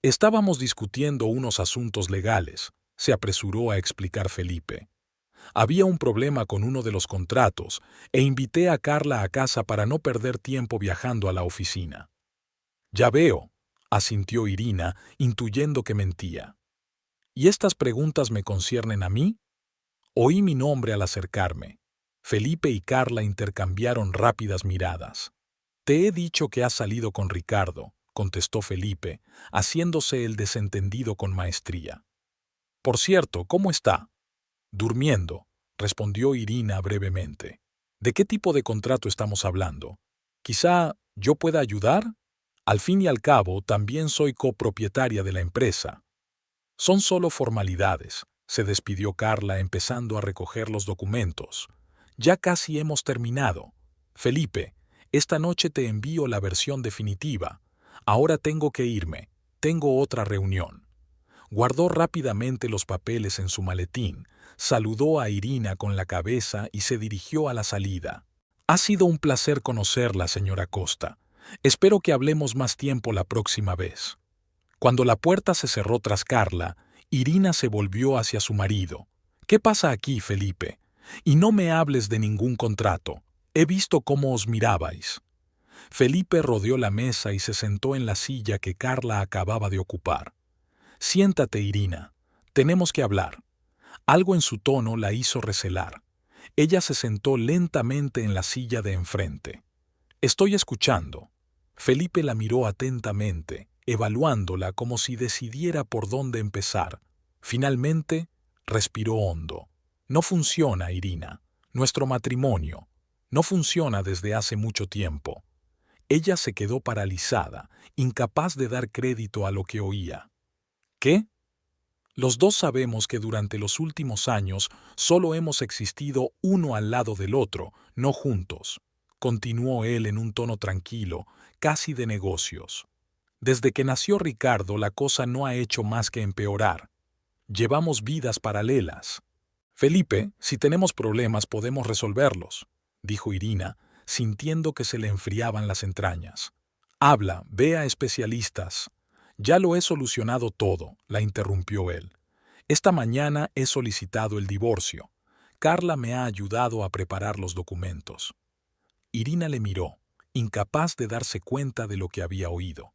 «Estábamos discutiendo unos asuntos legales», se apresuró a explicar Felipe. «Había un problema con uno de los contratos e invité a Carla a casa para no perder tiempo viajando a la oficina». «Ya veo», asintió Irina, intuyendo que mentía. «¿Y estas preguntas me conciernen a mí?» Oí mi nombre al acercarme. Felipe y Carla intercambiaron rápidas miradas. «Te he dicho que has salido con Ricardo», contestó Felipe, haciéndose el desentendido con maestría. «Por cierto, ¿cómo está?» «Durmiendo», respondió Irina brevemente. «¿De qué tipo de contrato estamos hablando? ¿Quizá yo pueda ayudar? Al fin y al cabo, también soy copropietaria de la empresa». «Son solo formalidades», se despidió Carla empezando a recoger los documentos. «Ya casi hemos terminado. Felipe, esta noche te envío la versión definitiva. Ahora tengo que irme. Tengo otra reunión». Guardó rápidamente los papeles en su maletín, saludó a Irina con la cabeza y se dirigió a la salida. «Ha sido un placer conocerla, señora Costa. Espero que hablemos más tiempo la próxima vez». Cuando la puerta se cerró tras Carla, Irina se volvió hacia su marido. «¿Qué pasa aquí, Felipe? Y no me hables de ningún contrato. He visto cómo os mirabais». Felipe rodeó la mesa y se sentó en la silla que Carla acababa de ocupar. «Siéntate, Irina. Tenemos que hablar». Algo en su tono la hizo recelar. Ella se sentó lentamente en la silla de enfrente. «Estoy escuchando». Felipe la miró atentamente, evaluándola como si decidiera por dónde empezar. Finalmente, respiró hondo. «No funciona, Irina. Nuestro matrimonio. No funciona desde hace mucho tiempo». Ella se quedó paralizada, incapaz de dar crédito a lo que oía. «¿Qué? Los dos sabemos que durante los últimos años solo hemos existido uno al lado del otro, no juntos, continuó él en un tono tranquilo, casi de negocios. Desde que nació Ricardo, la cosa no ha hecho más que empeorar. Llevamos vidas paralelas. Felipe, si tenemos problemas podemos resolverlos, dijo Irina, sintiendo que se le enfriaban las entrañas. Habla, ve a especialistas. Ya lo he solucionado todo, la interrumpió él. Esta mañana he solicitado el divorcio. Carla me ha ayudado a preparar los documentos. Irina le miró, incapaz de darse cuenta de lo que había oído.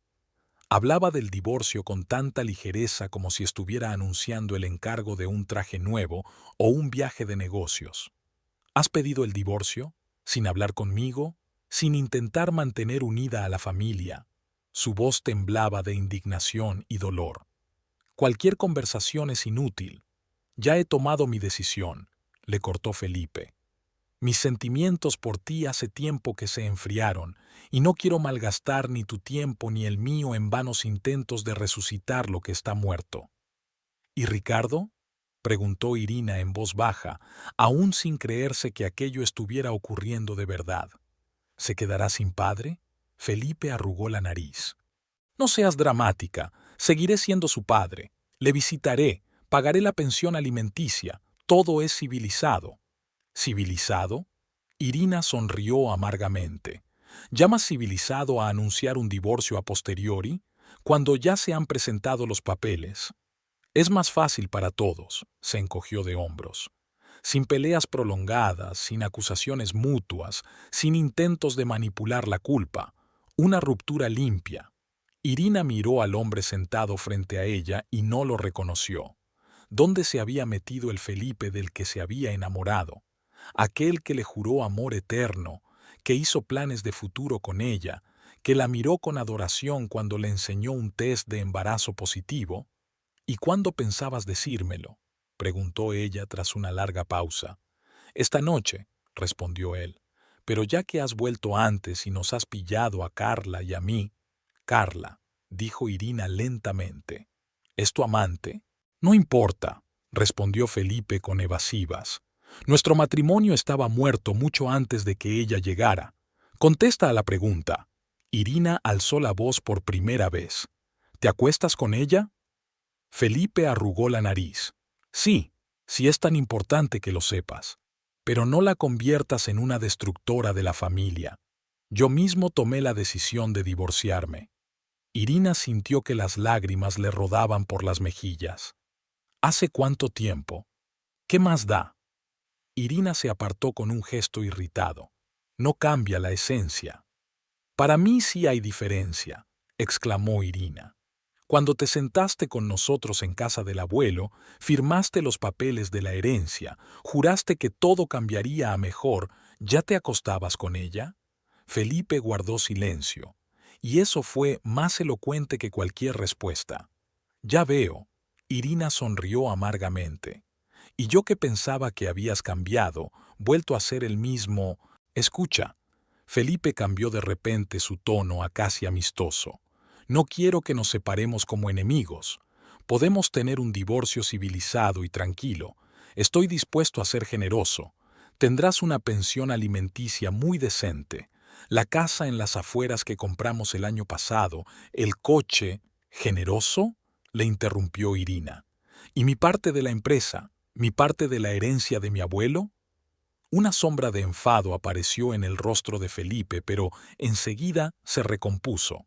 Hablaba del divorcio con tanta ligereza como si estuviera anunciando el encargo de un traje nuevo o un viaje de negocios. ¿Has pedido el divorcio? ¿Sin hablar conmigo? ¿Sin intentar mantener unida a la familia? Su voz temblaba de indignación y dolor. Cualquier conversación es inútil. Ya he tomado mi decisión, le cortó Felipe. Mis sentimientos por ti hace tiempo que se enfriaron, y no quiero malgastar ni tu tiempo ni el mío en vanos intentos de resucitar lo que está muerto. ¿Y Ricardo? Preguntó Irina en voz baja, aún sin creerse que aquello estuviera ocurriendo de verdad. ¿Se quedará sin padre? Felipe arrugó la nariz. No seas dramática, seguiré siendo su padre. Le visitaré, pagaré la pensión alimenticia, todo es civilizado. ¿Civilizado? Irina sonrió amargamente. ¿Llamas civilizado a anunciar un divorcio a posteriori, cuando ya se han presentado los papeles? Es más fácil para todos, se encogió de hombros. Sin peleas prolongadas, sin acusaciones mutuas, sin intentos de manipular la culpa. Una ruptura limpia. Irina miró al hombre sentado frente a ella y no lo reconoció. ¿Dónde se había metido el Felipe del que se había enamorado? Aquel que le juró amor eterno, que hizo planes de futuro con ella, que la miró con adoración cuando le enseñó un test de embarazo positivo. ¿Y cuándo pensabas decírmelo?, preguntó ella tras una larga pausa. Esta noche, respondió él, pero ya que has vuelto antes y nos has pillado a Carla y a mí. Carla, dijo Irina lentamente. ¿Es tu amante? No importa, respondió Felipe con evasivas. Nuestro matrimonio estaba muerto mucho antes de que ella llegara. Contesta a la pregunta. Irina alzó la voz por primera vez. ¿Te acuestas con ella? Felipe arrugó la nariz. Sí, si es tan importante que lo sepas. Pero no la conviertas en una destructora de la familia. Yo mismo tomé la decisión de divorciarme. Irina sintió que las lágrimas le rodaban por las mejillas. ¿Hace cuánto tiempo? ¿Qué más da? Irina se apartó con un gesto irritado. No cambia la esencia. Para mí sí hay diferencia, exclamó Irina. Cuando te sentaste con nosotros en casa del abuelo, firmaste los papeles de la herencia, juraste que todo cambiaría a mejor, ¿ya te acostabas con ella? Felipe guardó silencio, y eso fue más elocuente que cualquier respuesta. Ya veo. Irina sonrió amargamente. Y yo que pensaba que habías cambiado, vuelto a ser el mismo. Escucha. Felipe cambió de repente su tono a casi amistoso. No quiero que nos separemos como enemigos. Podemos tener un divorcio civilizado y tranquilo. Estoy dispuesto a ser generoso. Tendrás una pensión alimenticia muy decente. La casa en las afueras que compramos el año pasado, el coche. ¿Generoso?, le interrumpió Irina. ¿Y mi parte de la empresa? ¿Mi parte de la herencia de mi abuelo? Una sombra de enfado apareció en el rostro de Felipe, pero enseguida se recompuso.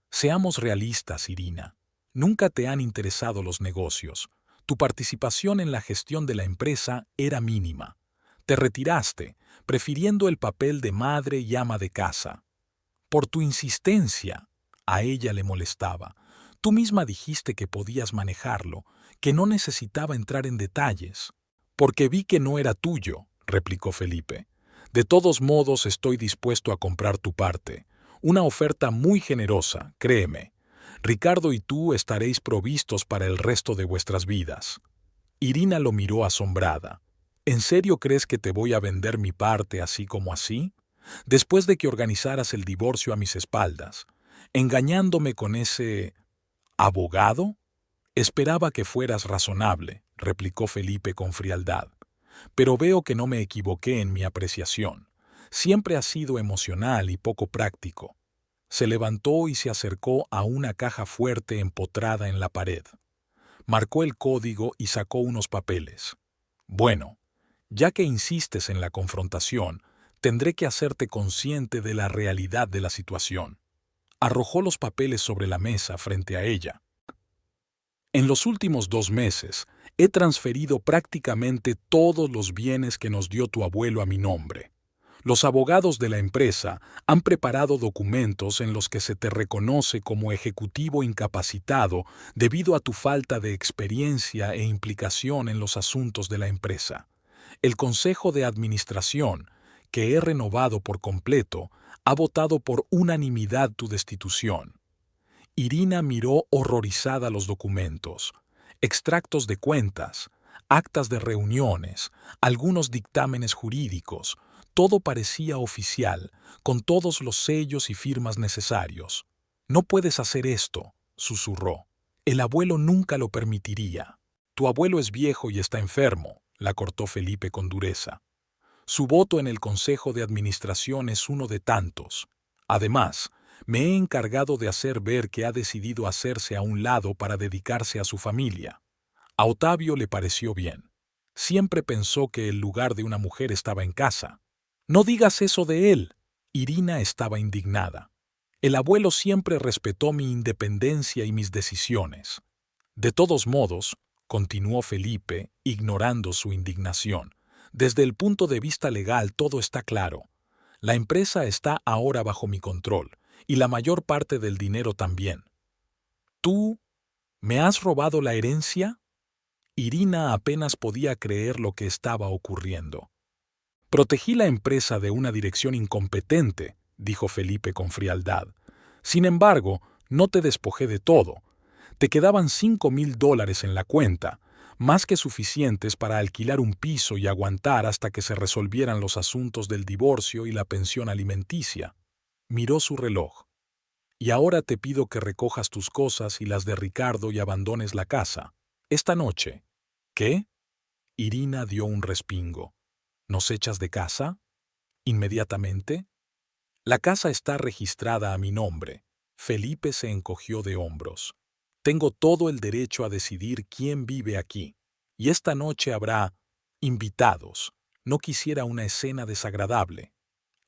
Seamos realistas, Irina. Nunca te han interesado los negocios. Tu participación en la gestión de la empresa era mínima. Te retiraste, prefiriendo el papel de madre y ama de casa. Por tu insistencia, a ella le molestaba. Tú misma dijiste que podías manejarlo, que no necesitaba entrar en detalles. Porque vi que no era tuyo, replicó Felipe. De todos modos estoy dispuesto a comprar tu parte. Una oferta muy generosa, créeme. Ricardo y tú estaréis provistos para el resto de vuestras vidas. Irina lo miró asombrada. ¿En serio crees que te voy a vender mi parte así como así? Después de que organizaras el divorcio a mis espaldas, engañándome con ese... ¿abogado? Esperaba que fueras razonable, replicó Felipe con frialdad. Pero veo que no me equivoqué en mi apreciación. Siempre has sido emocional y poco práctico. Se levantó y se acercó a una caja fuerte empotrada en la pared. Marcó el código y sacó unos papeles. Bueno, ya que insistes en la confrontación, tendré que hacerte consciente de la realidad de la situación. Arrojó los papeles sobre la mesa frente a ella. En los últimos 2 meses, he transferido prácticamente todos los bienes que nos dio tu abuelo a mi nombre. Los abogados de la empresa han preparado documentos en los que se te reconoce como ejecutivo incapacitado debido a tu falta de experiencia e implicación en los asuntos de la empresa. El Consejo de Administración, que he renovado por completo, ha votado por unanimidad tu destitución. Irina miró horrorizada los documentos, extractos de cuentas, actas de reuniones, algunos dictámenes jurídicos. Todo parecía oficial, con todos los sellos y firmas necesarios. No puedes hacer esto, susurró. El abuelo nunca lo permitiría. Tu abuelo es viejo y está enfermo, la cortó Felipe con dureza. Su voto en el Consejo de Administración es uno de tantos. Además, me he encargado de hacer ver que ha decidido hacerse a un lado para dedicarse a su familia. A Otavio le pareció bien. Siempre pensó que el lugar de una mujer estaba en casa. No digas eso de él. Irina estaba indignada. El abuelo siempre respetó mi independencia y mis decisiones. De todos modos, continuó Felipe, ignorando su indignación, desde el punto de vista legal todo está claro. La empresa está ahora bajo mi control, y la mayor parte del dinero también. ¿Tú me has robado la herencia? Irina apenas podía creer lo que estaba ocurriendo. Protegí la empresa de una dirección incompetente, dijo Felipe con frialdad. Sin embargo, no te despojé de todo. Te quedaban $5,000 en la cuenta, más que suficientes para alquilar un piso y aguantar hasta que se resolvieran los asuntos del divorcio y la pensión alimenticia. Miró su reloj. Y ahora te pido que recojas tus cosas y las de Ricardo y abandones la casa. Esta noche. ¿Qué? Irina dio un respingo. ¿Nos echas de casa? ¿Inmediatamente? La casa está registrada a mi nombre. Felipe se encogió de hombros. Tengo todo el derecho a decidir quién vive aquí. Y esta noche habrá invitados. No quisiera una escena desagradable.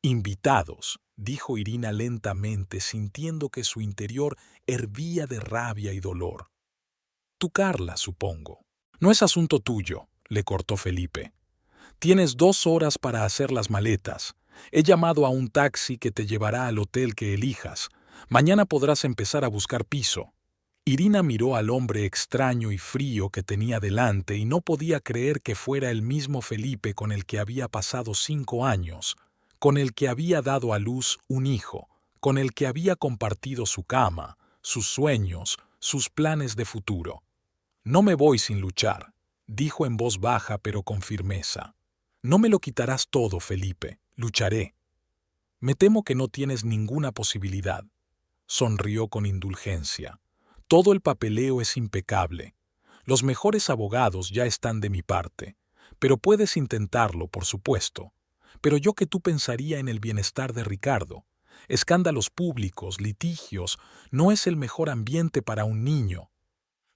Invitados, dijo Irina lentamente, sintiendo que su interior hervía de rabia y dolor. Tú, Carla, supongo. No es asunto tuyo, le cortó Felipe. Tienes 2 horas para hacer las maletas. He llamado a un taxi que te llevará al hotel que elijas. Mañana podrás empezar a buscar piso. Irina miró al hombre extraño y frío que tenía delante y no podía creer que fuera el mismo Felipe con el que había pasado 5 años, con el que había dado a luz un hijo, con el que había compartido su cama, sus sueños, sus planes de futuro. No me voy sin luchar, dijo en voz baja pero con firmeza. No me lo quitarás todo, Felipe. Lucharé. Me temo que no tienes ninguna posibilidad. Sonrió con indulgencia. Todo el papeleo es impecable. Los mejores abogados ya están de mi parte. Pero puedes intentarlo, por supuesto. Pero yo que tú pensaría en el bienestar de Ricardo. Escándalos públicos, litigios, no es el mejor ambiente para un niño.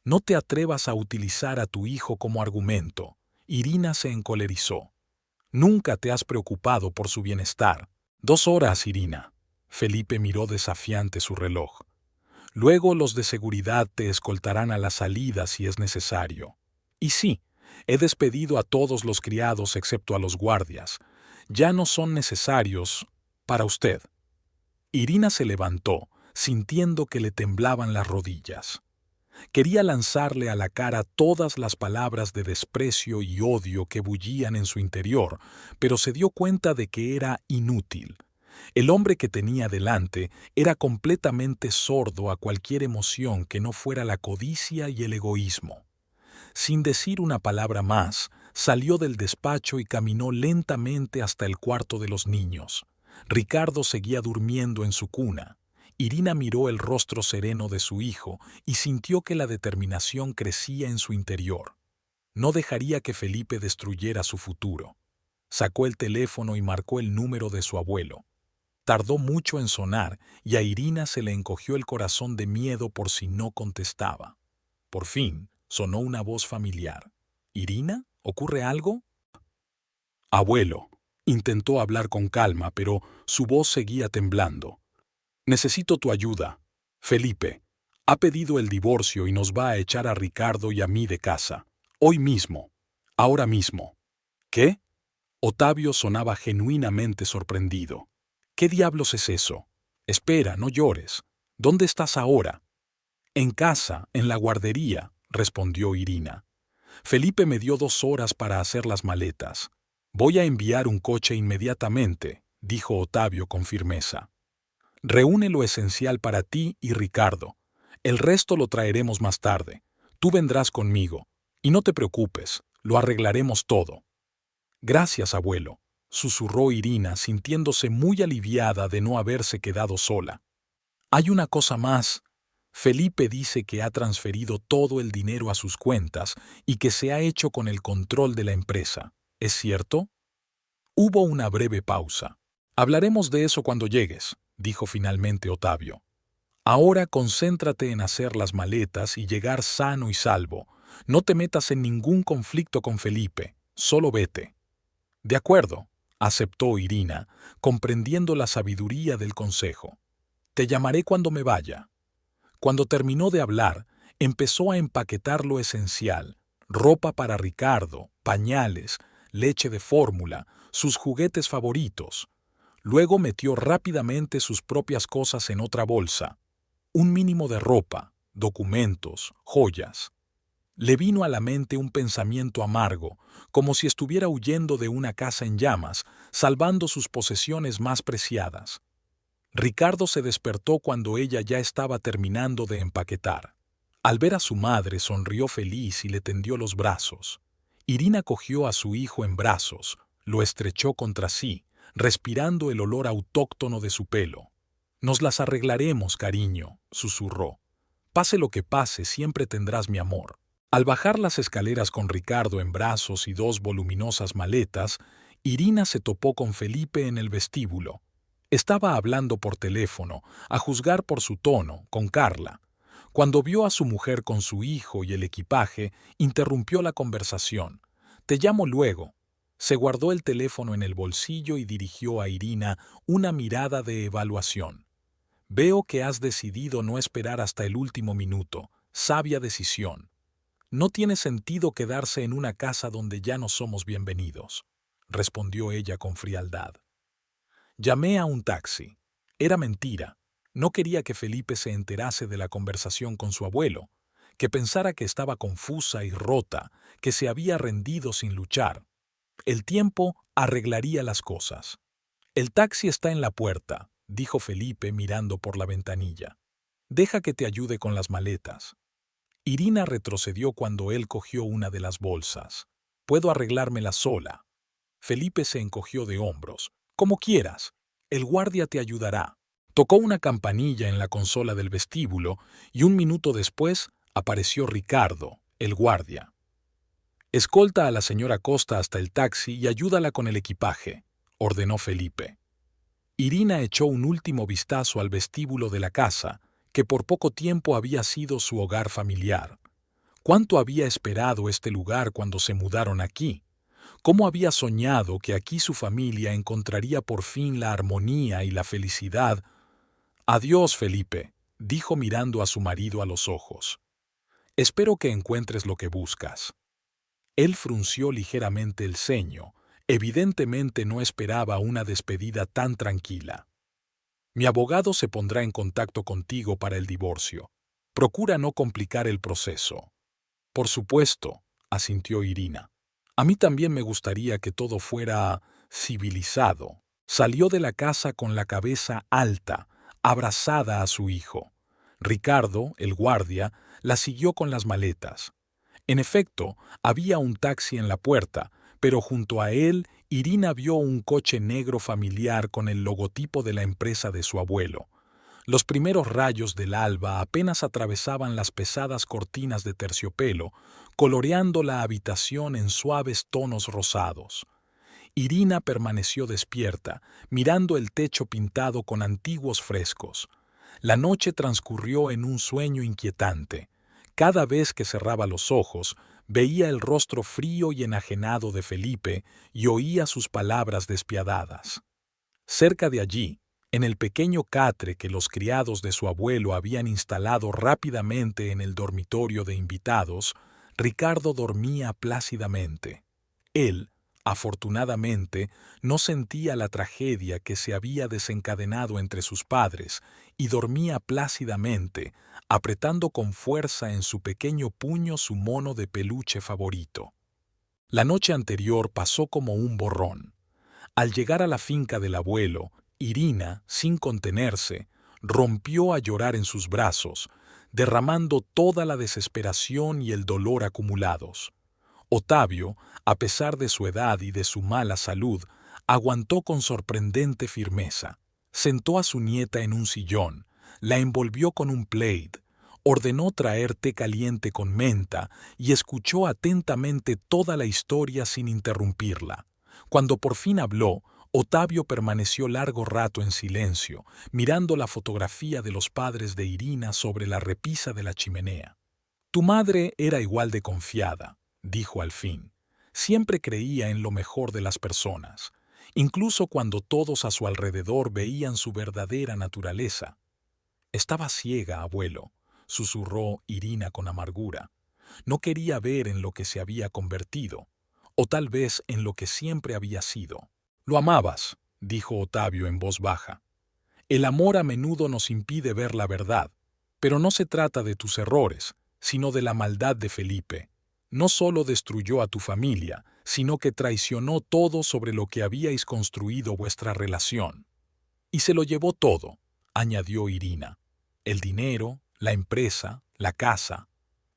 No te atrevas a utilizar a tu hijo como argumento. Irina se encolerizó. Nunca te has preocupado por su bienestar. 2 horas, Irina. Felipe miró desafiante su reloj. Luego los de seguridad te escoltarán a la salida si es necesario. Y sí, he despedido a todos los criados excepto a los guardias. Ya no son necesarios para usted. Irina se levantó, sintiendo que le temblaban las rodillas. Quería lanzarle a la cara todas las palabras de desprecio y odio que bullían en su interior, pero se dio cuenta de que era inútil. El hombre que tenía delante era completamente sordo a cualquier emoción que no fuera la codicia y el egoísmo. Sin decir una palabra más, salió del despacho y caminó lentamente hasta el cuarto de los niños. Ricardo seguía durmiendo en su cuna. Irina miró el rostro sereno de su hijo y sintió que la determinación crecía en su interior. No dejaría que Felipe destruyera su futuro. Sacó el teléfono y marcó el número de su abuelo. Tardó mucho en sonar y a Irina se le encogió el corazón de miedo por si no contestaba. Por fin, sonó una voz familiar. «¿Irina? ¿Ocurre algo?» «Abuelo», intentó hablar con calma, pero su voz seguía temblando. «Necesito tu ayuda. Felipe ha pedido el divorcio y nos va a echar a Ricardo y a mí de casa. Hoy mismo. Ahora mismo». «¿Qué?» Otavio sonaba genuinamente sorprendido. «¿Qué diablos es eso? Espera, no llores. ¿Dónde estás ahora?» «En casa, en la guardería», respondió Irina. «Felipe me dio 2 horas para hacer las maletas. Voy a enviar un coche inmediatamente», dijo Otavio con firmeza. «Reúne lo esencial para ti y Ricardo. El resto lo traeremos más tarde. Tú vendrás conmigo. Y no te preocupes, lo arreglaremos todo». «Gracias, abuelo», susurró Irina, sintiéndose muy aliviada de no haberse quedado sola. «Hay una cosa más. Felipe dice que ha transferido todo el dinero a sus cuentas y que se ha hecho con el control de la empresa. ¿Es cierto?» Hubo una breve pausa. «Hablaremos de eso cuando llegues», dijo finalmente Otavio. «Ahora concéntrate en hacer las maletas y llegar sano y salvo. No te metas en ningún conflicto con Felipe. Solo vete». «De acuerdo», aceptó Irina, comprendiendo la sabiduría del consejo. «Te llamaré cuando me vaya». Cuando terminó de hablar, empezó a empaquetar lo esencial: ropa para Ricardo, pañales, leche de fórmula, sus juguetes favoritos. Luego metió rápidamente sus propias cosas en otra bolsa. Un mínimo de ropa, documentos, joyas. Le vino a la mente un pensamiento amargo, como si estuviera huyendo de una casa en llamas, salvando sus posesiones más preciadas. Ricardo se despertó cuando ella ya estaba terminando de empaquetar. Al ver a su madre, sonrió feliz y le tendió los brazos. Irina cogió a su hijo en brazos, lo estrechó contra sí, respirando el olor autóctono de su pelo. «Nos las arreglaremos, cariño», susurró. «Pase lo que pase, siempre tendrás mi amor». Al bajar las escaleras con Ricardo en brazos y 2 voluminosas maletas, Irina se topó con Felipe en el vestíbulo. Estaba hablando por teléfono, a juzgar por su tono, con Carla. Cuando vio a su mujer con su hijo y el equipaje, interrumpió la conversación. «Te llamo luego». Se guardó el teléfono en el bolsillo y dirigió a Irina una mirada de evaluación. «Veo que has decidido no esperar hasta el último minuto. Sabia decisión. No tiene sentido quedarse en una casa donde ya no somos bienvenidos», respondió ella con frialdad. «Llamé a un taxi. Era mentira. No quería que Felipe se enterase de la conversación con su abuelo, que pensara que estaba confusa y rota, que se había rendido sin luchar. El tiempo arreglaría las cosas». «El taxi está en la puerta», dijo Felipe mirando por la ventanilla. «Deja que te ayude con las maletas». Irina retrocedió cuando él cogió una de las bolsas. «Puedo arreglármela sola». Felipe se encogió de hombros. «Como quieras. El guardia te ayudará». Tocó una campanilla en la consola del vestíbulo y 1 minuto después apareció Ricardo, el guardia. «Escolta a la señora Costa hasta el taxi y ayúdala con el equipaje», ordenó Felipe. Irina echó un último vistazo al vestíbulo de la casa, que por poco tiempo había sido su hogar familiar. ¿Cuánto había esperado este lugar cuando se mudaron aquí? ¿Cómo había soñado que aquí su familia encontraría por fin la armonía y la felicidad? «Adiós, Felipe», dijo mirando a su marido a los ojos. «Espero que encuentres lo que buscas». Él frunció ligeramente el ceño. Evidentemente no esperaba una despedida tan tranquila. «Mi abogado se pondrá en contacto contigo para el divorcio. Procura no complicar el proceso». «Por supuesto», asintió Irina. «A mí también me gustaría que todo fuera civilizado». Salió de la casa con la cabeza alta, abrazada a su hijo. Ricardo, el guardia, la siguió con las maletas. En efecto, había un taxi en la puerta, pero junto a él Irina vio un coche negro familiar con el logotipo de la empresa de su abuelo. Los primeros rayos del alba apenas atravesaban las pesadas cortinas de terciopelo, coloreando la habitación en suaves tonos rosados. Irina permaneció despierta, mirando el techo pintado con antiguos frescos. La noche transcurrió en un sueño inquietante. Cada vez que cerraba los ojos, veía el rostro frío y enajenado de Felipe y oía sus palabras despiadadas. Cerca de allí, en el pequeño catre que los criados de su abuelo habían instalado rápidamente en el dormitorio de invitados, Ricardo dormía plácidamente. Él, afortunadamente, no sentía la tragedia que se había desencadenado entre sus padres y dormía plácidamente, apretando con fuerza en su pequeño puño su mono de peluche favorito. La noche anterior pasó como un borrón. Al llegar a la finca del abuelo, Irina, sin contenerse, rompió a llorar en sus brazos, derramando toda la desesperación y el dolor acumulados. Otavio, a pesar de su edad y de su mala salud, aguantó con sorprendente firmeza. Sentó a su nieta en un sillón, la envolvió con un plaid, ordenó traer té caliente con menta y escuchó atentamente toda la historia sin interrumpirla. Cuando por fin habló, Otavio permaneció largo rato en silencio, mirando la fotografía de los padres de Irina sobre la repisa de la chimenea. «Tu madre era igual de confiada», dijo al fin. «Siempre creía en lo mejor de las personas, incluso cuando todos a su alrededor veían su verdadera naturaleza». «Estaba ciega, abuelo», susurró Irina con amargura. «No quería ver en lo que se había convertido, o tal vez en lo que siempre había sido». «Lo amabas», dijo Otavio en voz baja. «El amor a menudo nos impide ver la verdad, pero no se trata de tus errores, sino de la maldad de Felipe. No solo destruyó a tu familia, sino que traicionó todo sobre lo que habíais construido vuestra relación. Y se lo llevó todo», añadió Irina. «El dinero, la empresa, la casa.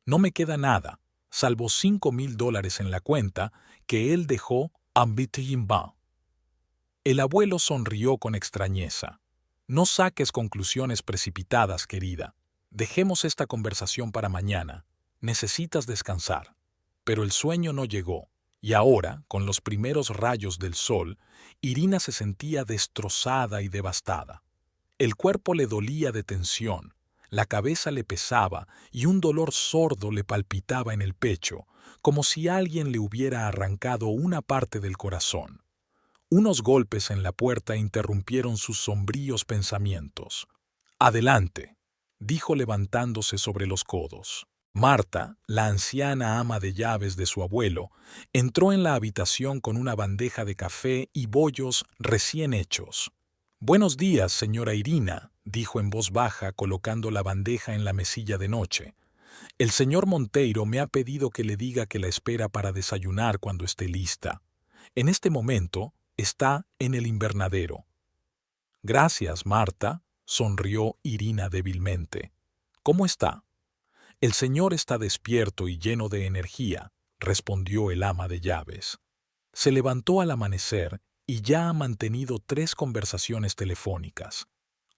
No me queda nada, salvo $5,000 en la cuenta que él dejó a Bitimba». El abuelo sonrió con extrañeza. «No saques conclusiones precipitadas, querida. Dejemos esta conversación para mañana. Necesitas descansar». Pero el sueño no llegó, y ahora, con los primeros rayos del sol, Irina se sentía destrozada y devastada. El cuerpo le dolía de tensión, la cabeza le pesaba y un dolor sordo le palpitaba en el pecho, como si alguien le hubiera arrancado una parte del corazón. Unos golpes en la puerta interrumpieron sus sombríos pensamientos. «Adelante», dijo levantándose sobre los codos. Marta, la anciana ama de llaves de su abuelo, entró en la habitación con una bandeja de café y bollos recién hechos. «Buenos días, señora Irina», dijo en voz baja colocando la bandeja en la mesilla de noche. «El señor Monteiro me ha pedido que le diga que la espera para desayunar cuando esté lista. En este momento está en el invernadero». «Gracias, Marta», sonrió Irina débilmente. «¿Cómo está?» «El señor está despierto y lleno de energía», respondió el ama de llaves. Se levantó al amanecer y ya ha mantenido 3 conversaciones telefónicas.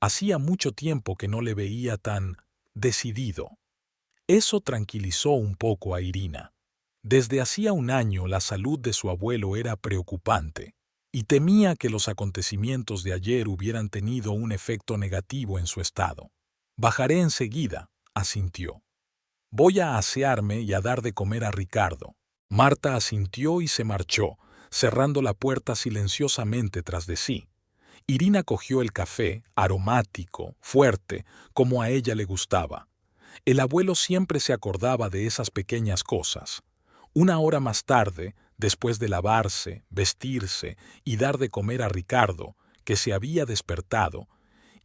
Hacía mucho tiempo que no le veía tan decidido. Eso tranquilizó un poco a Irina. Desde hacía un año la salud de su abuelo era preocupante, y temía que los acontecimientos de ayer hubieran tenido un efecto negativo en su estado. «Bajaré enseguida», asintió. «Voy a asearme y a dar de comer a Ricardo». Marta asintió y se marchó, cerrando la puerta silenciosamente tras de sí. Irina cogió el café, aromático, fuerte, como a ella le gustaba. El abuelo siempre se acordaba de esas pequeñas cosas. Una hora más tarde, después de lavarse, vestirse y dar de comer a Ricardo, que se había despertado,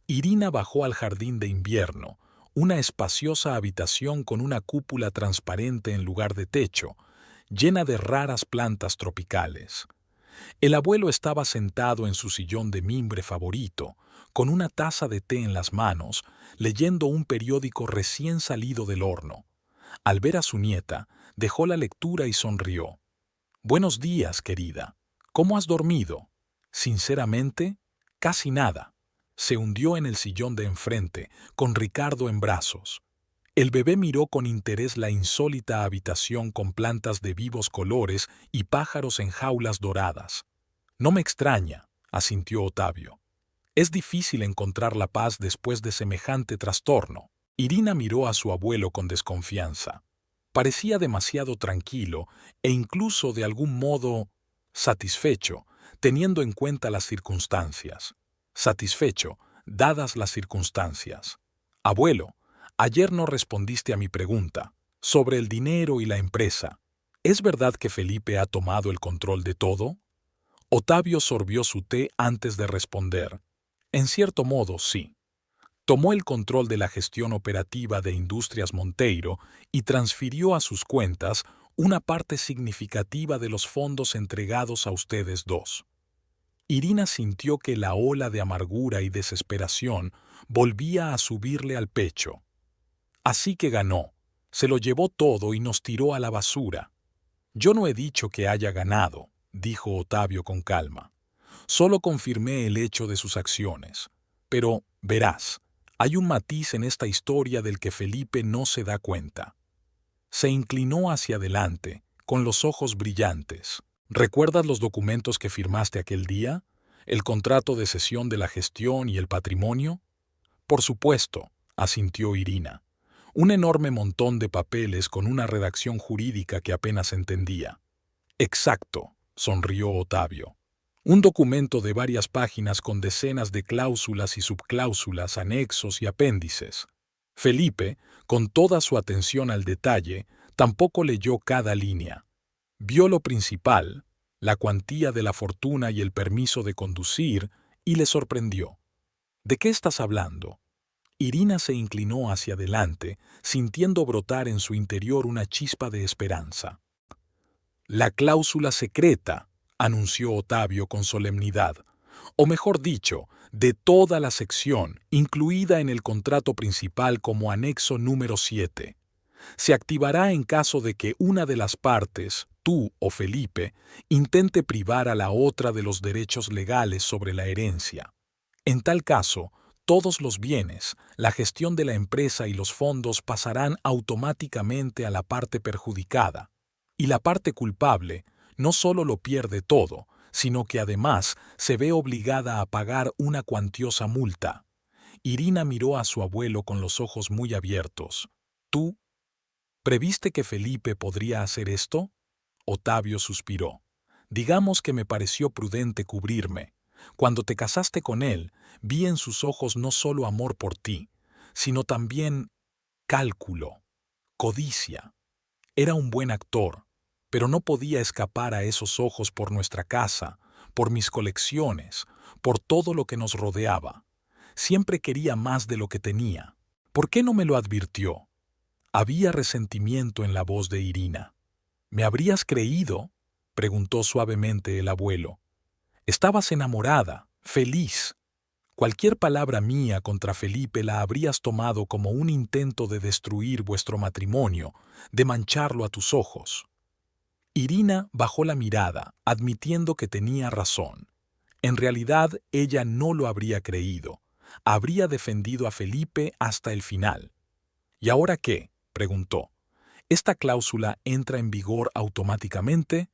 Irina bajó al jardín de invierno, una espaciosa habitación con una cúpula transparente en lugar de techo, llena de raras plantas tropicales. El abuelo estaba sentado en su sillón de mimbre favorito, con una taza de té en las manos, leyendo un periódico recién salido del horno. Al ver a su nieta, dejó la lectura y sonrió. «Buenos días, querida. ¿Cómo has dormido?» «Sinceramente, casi nada. Se hundió en el sillón de enfrente, con Ricardo en brazos. El bebé miró con interés la insólita habitación con plantas de vivos colores y pájaros en jaulas doradas. No me extraña, asintió Otavio. Es difícil encontrar la paz después de semejante trastorno. Irina miró a su abuelo con desconfianza. Parecía demasiado tranquilo e incluso de algún modo satisfecho, teniendo en cuenta las circunstancias. Satisfecho, dadas las circunstancias. Abuelo, ayer no respondiste a mi pregunta sobre el dinero y la empresa. ¿Es verdad que Felipe ha tomado el control de todo? Otavio sorbió su té antes de responder. En cierto modo, sí. Tomó el control de la gestión operativa de Industrias Monteiro y transfirió a sus cuentas una parte significativa de los fondos entregados a ustedes dos. Irina sintió que la ola de amargura y desesperación volvía a subirle al pecho. Así que ganó, se lo llevó todo y nos tiró a la basura. Yo no he dicho que haya ganado, dijo Otavio con calma. Solo confirmé el hecho de sus acciones. Pero, verás, hay un matiz en esta historia del que Felipe no se da cuenta. Se inclinó hacia adelante, con los ojos brillantes. ¿Recuerdas los documentos que firmaste aquel día? ¿El contrato de cesión de la gestión y el patrimonio? Por supuesto, asintió Irina. Un enorme montón de papeles con una redacción jurídica que apenas entendía. Exacto, sonrió Otavio. Un documento de varias páginas con decenas de cláusulas y subcláusulas, anexos y apéndices. Felipe, con toda su atención al detalle, tampoco leyó cada línea. Vio lo principal, la cuantía de la fortuna y el permiso de conducir, y le sorprendió. ¿De qué estás hablando? Irina se inclinó hacia adelante, sintiendo brotar en su interior una chispa de esperanza. La cláusula secreta, anunció Otavio con solemnidad, o mejor dicho, de toda la sección, incluida en el contrato principal como anexo número 7. Se activará en caso de que una de las partes, tú o Felipe, intente privar a la otra de los derechos legales sobre la herencia. En tal caso, todos los bienes, la gestión de la empresa y los fondos pasarán automáticamente a la parte perjudicada. Y la parte culpable no solo lo pierde todo, sino que además se ve obligada a pagar una cuantiosa multa. Irina miró a su abuelo con los ojos muy abiertos. ¿Tú previste que Felipe podría hacer esto? Otavio suspiró. Digamos que me pareció prudente cubrirme. Cuando te casaste con él, vi en sus ojos no solo amor por ti, sino también cálculo, codicia. Era un buen actor, pero no podía escapar a esos ojos por nuestra casa, por mis colecciones, por todo lo que nos rodeaba. Siempre quería más de lo que tenía. ¿Por qué no me lo advirtió? Había resentimiento en la voz de Irina. ¿Me habrías creído?, preguntó suavemente el abuelo. Estabas enamorada, feliz. Cualquier palabra mía contra Felipe la habrías tomado como un intento de destruir vuestro matrimonio, de mancharlo a tus ojos. Irina bajó la mirada, admitiendo que tenía razón. En realidad, ella no lo habría creído. Habría defendido a Felipe hasta el final. ¿Y ahora qué?, preguntó. ¿Esta cláusula entra en vigor automáticamente?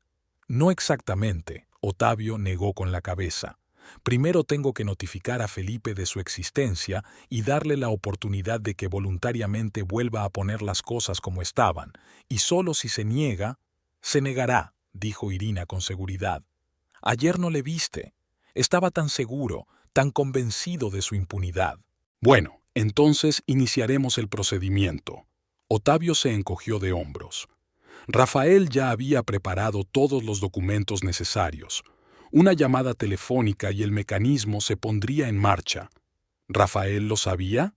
No exactamente, Otavio negó con la cabeza. Primero tengo que notificar a Felipe de su existencia y darle la oportunidad de que voluntariamente vuelva a poner las cosas como estaban, y solo si se niega, se negará, dijo Irina con seguridad. Ayer no le viste. Estaba tan seguro, tan convencido de su impunidad. Bueno, entonces iniciaremos el procedimiento. Otavio se encogió de hombros. Rafael ya había preparado todos los documentos necesarios. Una llamada telefónica y el mecanismo se pondría en marcha. ¿Rafael lo sabía?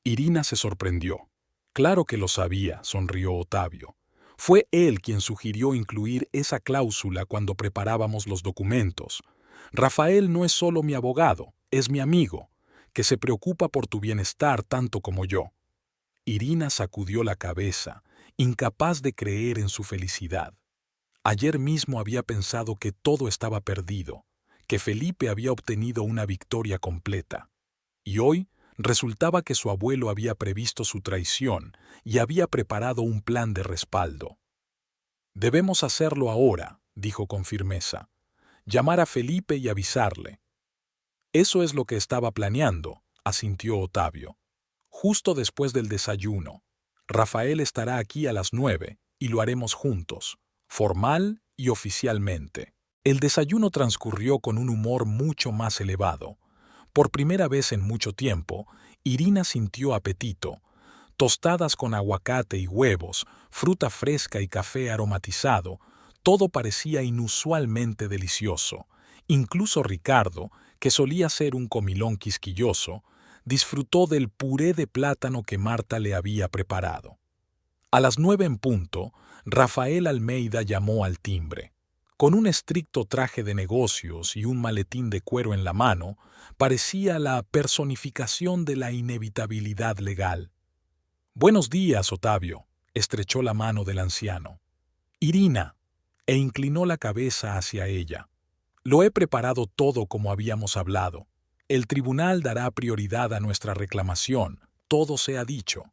Irina se sorprendió. Claro que lo sabía, sonrió Otavio. Fue él quien sugirió incluir esa cláusula cuando preparábamos los documentos. Rafael no es solo mi abogado, es mi amigo, que se preocupa por tu bienestar tanto como yo. Irina sacudió la cabeza, incapaz de creer en su felicidad. Ayer mismo había pensado que todo estaba perdido, que Felipe había obtenido una victoria completa. Y hoy resultaba que su abuelo había previsto su traición y había preparado un plan de respaldo. «Debemos hacerlo ahora», dijo con firmeza. «Llamar a Felipe y avisarle». «Eso es lo que estaba planeando», asintió Otavio. «Justo después del desayuno. Rafael estará aquí a las 9 y lo haremos juntos, formal y oficialmente». El desayuno transcurrió con un humor mucho más elevado. Por primera vez en mucho tiempo, Irina sintió apetito. Tostadas con aguacate y huevos, fruta fresca y café aromatizado, todo parecía inusualmente delicioso. Incluso Ricardo, que solía ser un comilón quisquilloso, disfrutó del puré de plátano que Marta le había preparado. A las 9 en punto, Rafael Almeida llamó al timbre. Con un estricto traje de negocios y un maletín de cuero en la mano, parecía la personificación de la inevitabilidad legal. «Buenos días, Otavio», estrechó la mano del anciano. «Irina», e inclinó la cabeza hacia ella. «Lo he preparado todo como habíamos hablado. El tribunal dará prioridad a nuestra reclamación, todo se ha dicho».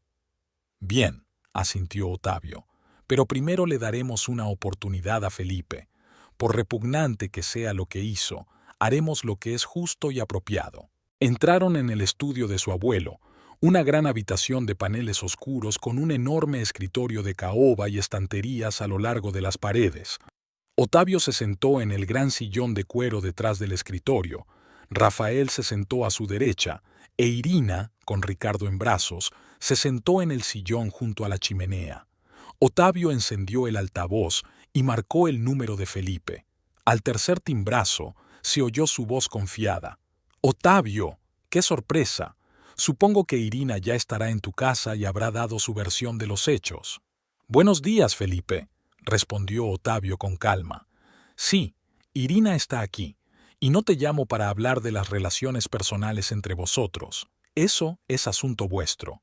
«Bien», asintió Otavio, «pero primero le daremos una oportunidad a Felipe. Por repugnante que sea lo que hizo, haremos lo que es justo y apropiado». Entraron en el estudio de su abuelo, una gran habitación de paneles oscuros con un enorme escritorio de caoba y estanterías a lo largo de las paredes. Otavio se sentó en el gran sillón de cuero detrás del escritorio, Rafael se sentó a su derecha, e Irina, con Ricardo en brazos, se sentó en el sillón junto a la chimenea. Otavio encendió el altavoz y marcó el número de Felipe. Al tercer timbrazo, se oyó su voz confiada. «Otavio, qué sorpresa. Supongo que Irina ya estará en tu casa y habrá dado su versión de los hechos». «Buenos días, Felipe», respondió Otavio con calma. «Sí, Irina está aquí, y no te llamo para hablar de las relaciones personales entre vosotros. Eso es asunto vuestro».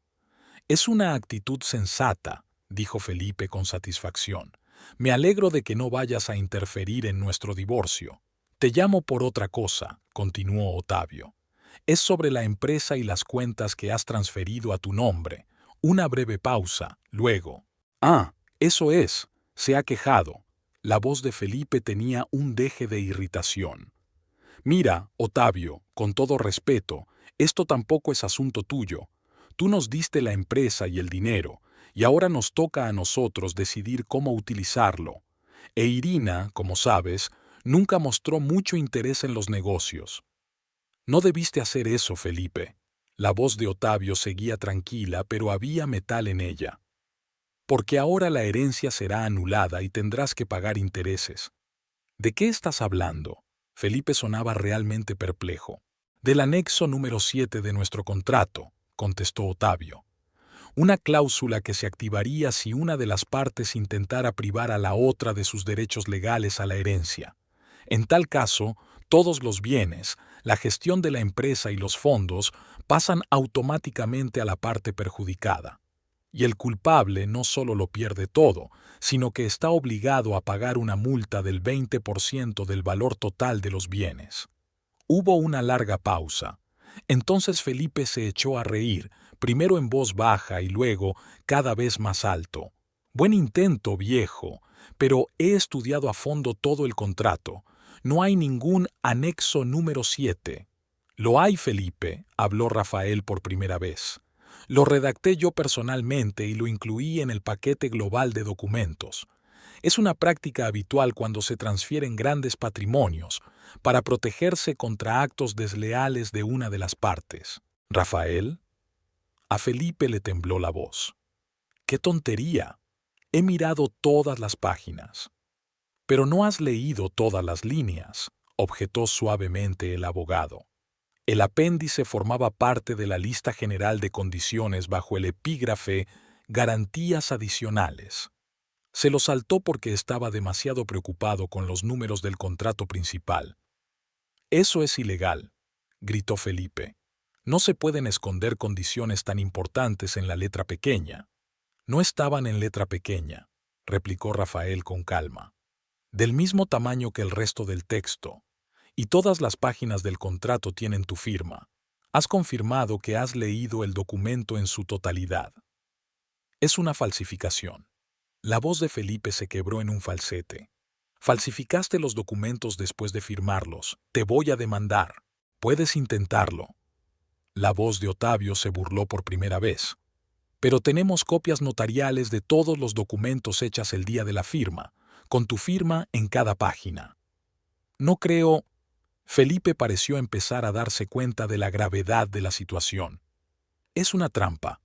«Es una actitud sensata», dijo Felipe con satisfacción. «Me alegro de que no vayas a interferir en nuestro divorcio». «Te llamo por otra cosa», continuó Otavio. «Es sobre la empresa y las cuentas que has transferido a tu nombre». Una breve pausa, luego. «Ah, eso es. Se ha quejado». La voz de Felipe tenía un deje de irritación. «Mira, Otavio, con todo respeto, esto tampoco es asunto tuyo. Tú nos diste la empresa y el dinero, y ahora nos toca a nosotros decidir cómo utilizarlo. E Irina, como sabes, nunca mostró mucho interés en los negocios». «No debiste hacer eso, Felipe». La voz de Otavio seguía tranquila, pero había metal en ella. «Porque ahora la herencia será anulada y tendrás que pagar intereses». «¿De qué estás hablando?». Felipe sonaba realmente perplejo. «Del anexo número 7 de nuestro contrato», contestó Otavio. «Una cláusula que se activaría si una de las partes intentara privar a la otra de sus derechos legales a la herencia. En tal caso, todos los bienes, la gestión de la empresa y los fondos pasan automáticamente a la parte perjudicada. Y el culpable no solo lo pierde todo, sino que está obligado a pagar una multa del 20% del valor total de los bienes». Hubo una larga pausa. Entonces Felipe se echó a reír, primero en voz baja y luego cada vez más alto. «Buen intento, viejo, pero he estudiado a fondo todo el contrato. No hay ningún anexo número 7. «Lo hay, Felipe», habló Rafael por primera vez. «Lo redacté yo personalmente y lo incluí en el paquete global de documentos. Es una práctica habitual cuando se transfieren grandes patrimonios, para protegerse contra actos desleales de una de las partes». «¿Rafael?». A Felipe le tembló la voz. «¡Qué tontería! He mirado todas las páginas». «Pero no has leído todas las líneas», objetó suavemente el abogado. El apéndice formaba parte de la lista general de condiciones bajo el epígrafe «Garantías adicionales». Se lo saltó porque estaba demasiado preocupado con los números del contrato principal. «Eso es ilegal», gritó Felipe. «No se pueden esconder condiciones tan importantes en la letra pequeña». «No estaban en letra pequeña», replicó Rafael con calma. «Del mismo tamaño que el resto del texto. Y todas las páginas del contrato tienen tu firma. Has confirmado que has leído el documento en su totalidad. Es una falsificación. La voz de Felipe se quebró en un falsete. Falsificaste los documentos después de firmarlos. Te voy a demandar. Puedes intentarlo. La voz de Otavio se burló por primera vez. Pero tenemos copias notariales de todos los documentos hechas el día de la firma, con tu firma en cada página. No creo... Felipe pareció empezar a darse cuenta de la gravedad de la situación. Es una trampa.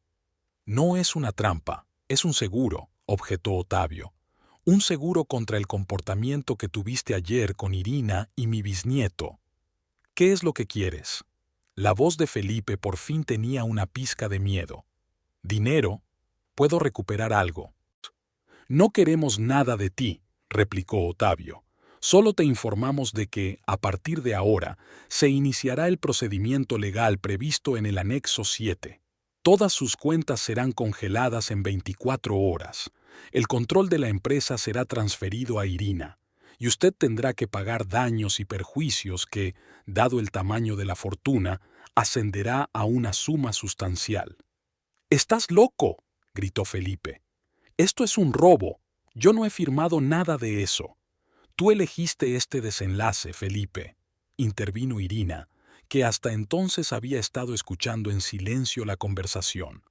No es una trampa, es un seguro, objetó Otavio. Un seguro contra el comportamiento que tuviste ayer con Irina y mi bisnieto. ¿Qué es lo que quieres? La voz de Felipe por fin tenía una pizca de miedo. ¿Dinero? ¿Puedo recuperar algo? No queremos nada de ti, replicó Otavio. Solo te informamos de que, a partir de ahora, se iniciará el procedimiento legal previsto en el anexo 7. Todas sus cuentas serán congeladas en 24 horas. El control de la empresa será transferido a Irina, y usted tendrá que pagar daños y perjuicios que, dado el tamaño de la fortuna, ascenderá a una suma sustancial. «¡Estás loco!», gritó Felipe. «Esto es un robo. Yo no he firmado nada de eso». «Tú elegiste este desenlace, Felipe», intervino Irina, que hasta entonces había estado escuchando en silencio la conversación.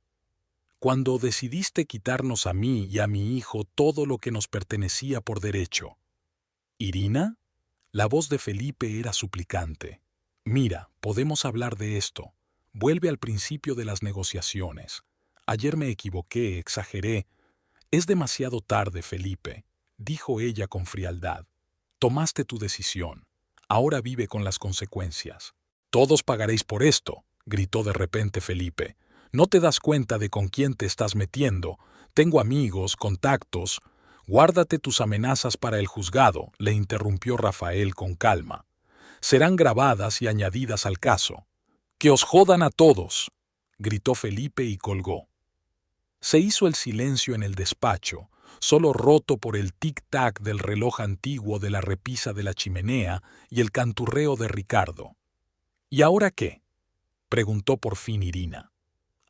«Cuando decidiste quitarnos a mí y a mi hijo todo lo que nos pertenecía por derecho». «¿Irina?». La voz de Felipe era suplicante. «Mira, podemos hablar de esto. Vuelve al principio de las negociaciones. Ayer me equivoqué, exageré. Es demasiado tarde, Felipe», dijo ella con frialdad. «Tomaste tu decisión. Ahora vive con las consecuencias». «Todos pagaréis por esto», gritó de repente Felipe. «¿No te das cuenta de con quién te estás metiendo? Tengo amigos, contactos». «Guárdate tus amenazas para el juzgado», le interrumpió Rafael con calma. «Serán grabadas y añadidas al caso». «¡Que os jodan a todos!», gritó Felipe y colgó. Se hizo el silencio en el despacho, solo roto por el tic-tac del reloj antiguo de la repisa de la chimenea y el canturreo de Ricardo. «¿Y ahora qué?», preguntó por fin Irina.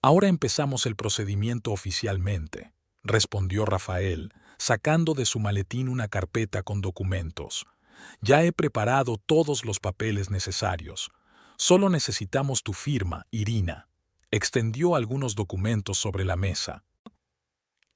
«Ahora empezamos el procedimiento oficialmente», respondió Rafael, sacando de su maletín una carpeta con documentos. «Ya he preparado todos los papeles necesarios. Solo necesitamos tu firma, Irina». Extendió algunos documentos sobre la mesa.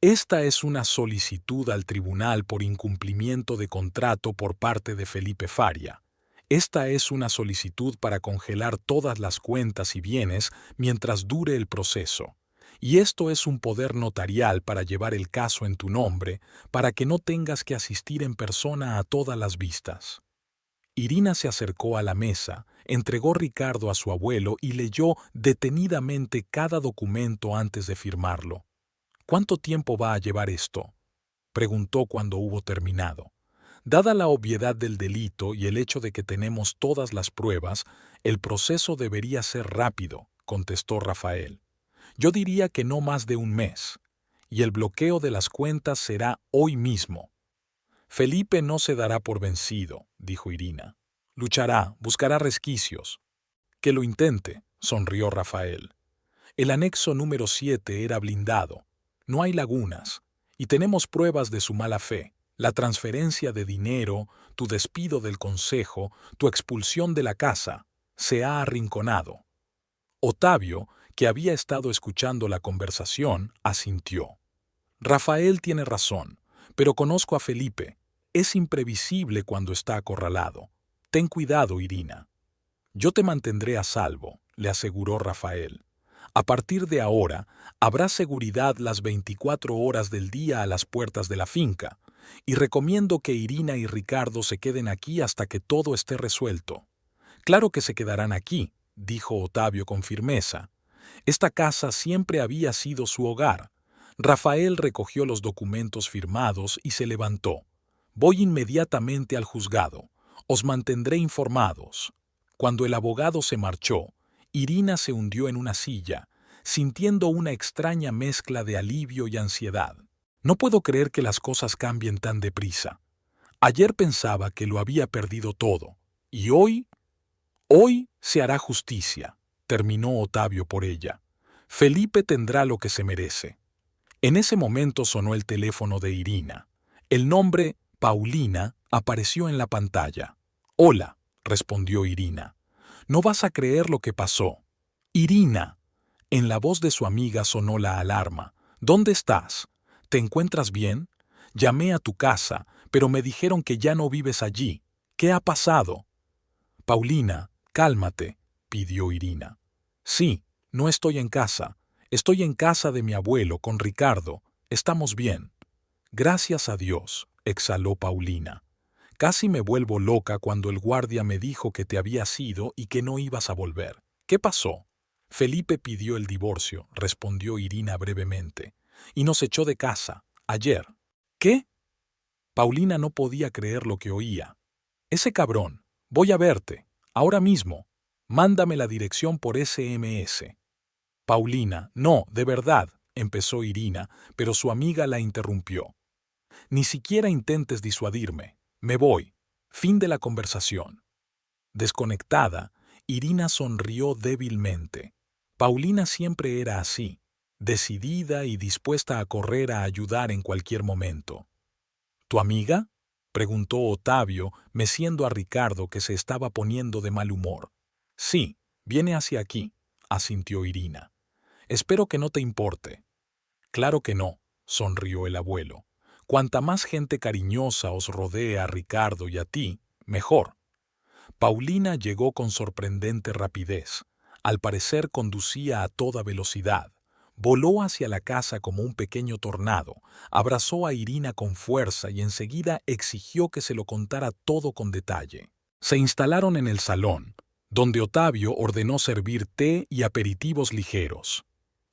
«Esta es una solicitud al tribunal por incumplimiento de contrato por parte de Felipe Faria. Esta es una solicitud para congelar todas las cuentas y bienes mientras dure el proceso. Y esto es un poder notarial para llevar el caso en tu nombre, para que no tengas que asistir en persona a todas las vistas». Irina se acercó a la mesa, entregó Ricardo a su abuelo y leyó detenidamente cada documento antes de firmarlo. «¿Cuánto tiempo va a llevar esto?», preguntó cuando hubo terminado. «Dada la obviedad del delito y el hecho de que tenemos todas las pruebas, el proceso debería ser rápido», contestó Rafael. «Yo diría que no más de un mes. Y el bloqueo de las cuentas será hoy mismo». «Felipe no se dará por vencido», dijo Irina. «Luchará, buscará resquicios». «Que lo intente», sonrió Rafael. «El anexo número 7 era blindado. No hay lagunas. Y tenemos pruebas de su mala fe. La transferencia de dinero, tu despido del consejo, tu expulsión de la casa. Se ha arrinconado». Otavio, que había estado escuchando la conversación, asintió. «Rafael tiene razón, pero conozco a Felipe. Es imprevisible cuando está acorralado. Ten cuidado, Irina». «Yo te mantendré a salvo», le aseguró Rafael. «A partir de ahora, habrá seguridad las 24 horas del día a las puertas de la finca, y recomiendo que Irina y Ricardo se queden aquí hasta que todo esté resuelto». «Claro que se quedarán aquí», dijo Otavio con firmeza. Esta casa siempre había sido su hogar. Rafael recogió los documentos firmados y se levantó. «Voy inmediatamente al juzgado. Os mantendré informados». Cuando el abogado se marchó, Irina se hundió en una silla, sintiendo una extraña mezcla de alivio y ansiedad. «No puedo creer que las cosas cambien tan deprisa. Ayer pensaba que lo había perdido todo, y hoy se hará justicia», terminó Otavio por ella. Felipe tendrá lo que se merece. En ese momento sonó el teléfono de Irina. El nombre, Paulina, apareció en la pantalla. «Hola», respondió Irina. «No vas a creer lo que pasó». «Irina». En la voz de su amiga sonó la alarma. «¿Dónde estás? ¿Te encuentras bien? Llamé a tu casa, pero me dijeron que ya no vives allí. ¿Qué ha pasado?» «Paulina, cálmate», pidió Irina. «Sí, no estoy en casa. Estoy en casa de mi abuelo con Ricardo. Estamos bien». «Gracias a Dios», exhaló Paulina. «Casi me vuelvo loca cuando el guardia me dijo que te habías ido y que no ibas a volver. ¿Qué pasó?» «Felipe pidió el divorcio», respondió Irina brevemente. «Y nos echó de casa, ayer». «¿Qué?» Paulina no podía creer lo que oía. «Ese cabrón. Voy a verte. Ahora mismo. Mándame la dirección por SMS». «Paulina, no, de verdad», empezó Irina, pero su amiga la interrumpió. «Ni siquiera intentes disuadirme. Me voy». Fin de la conversación. Desconectada, Irina sonrió débilmente. Paulina siempre era así, decidida y dispuesta a correr a ayudar en cualquier momento. «¿Tu amiga?», preguntó Otavio, meciendo a Ricardo, que se estaba poniendo de mal humor. «Sí, viene hacia aquí», asintió Irina. «Espero que no te importe». «Claro que no», sonrió el abuelo. «Cuanta más gente cariñosa os rodee a Ricardo y a ti, mejor». Paulina llegó con sorprendente rapidez. Al parecer conducía a toda velocidad. Voló hacia la casa como un pequeño tornado, abrazó a Irina con fuerza y enseguida exigió que se lo contara todo con detalle. Se instalaron en el salón, donde Otavio ordenó servir té y aperitivos ligeros.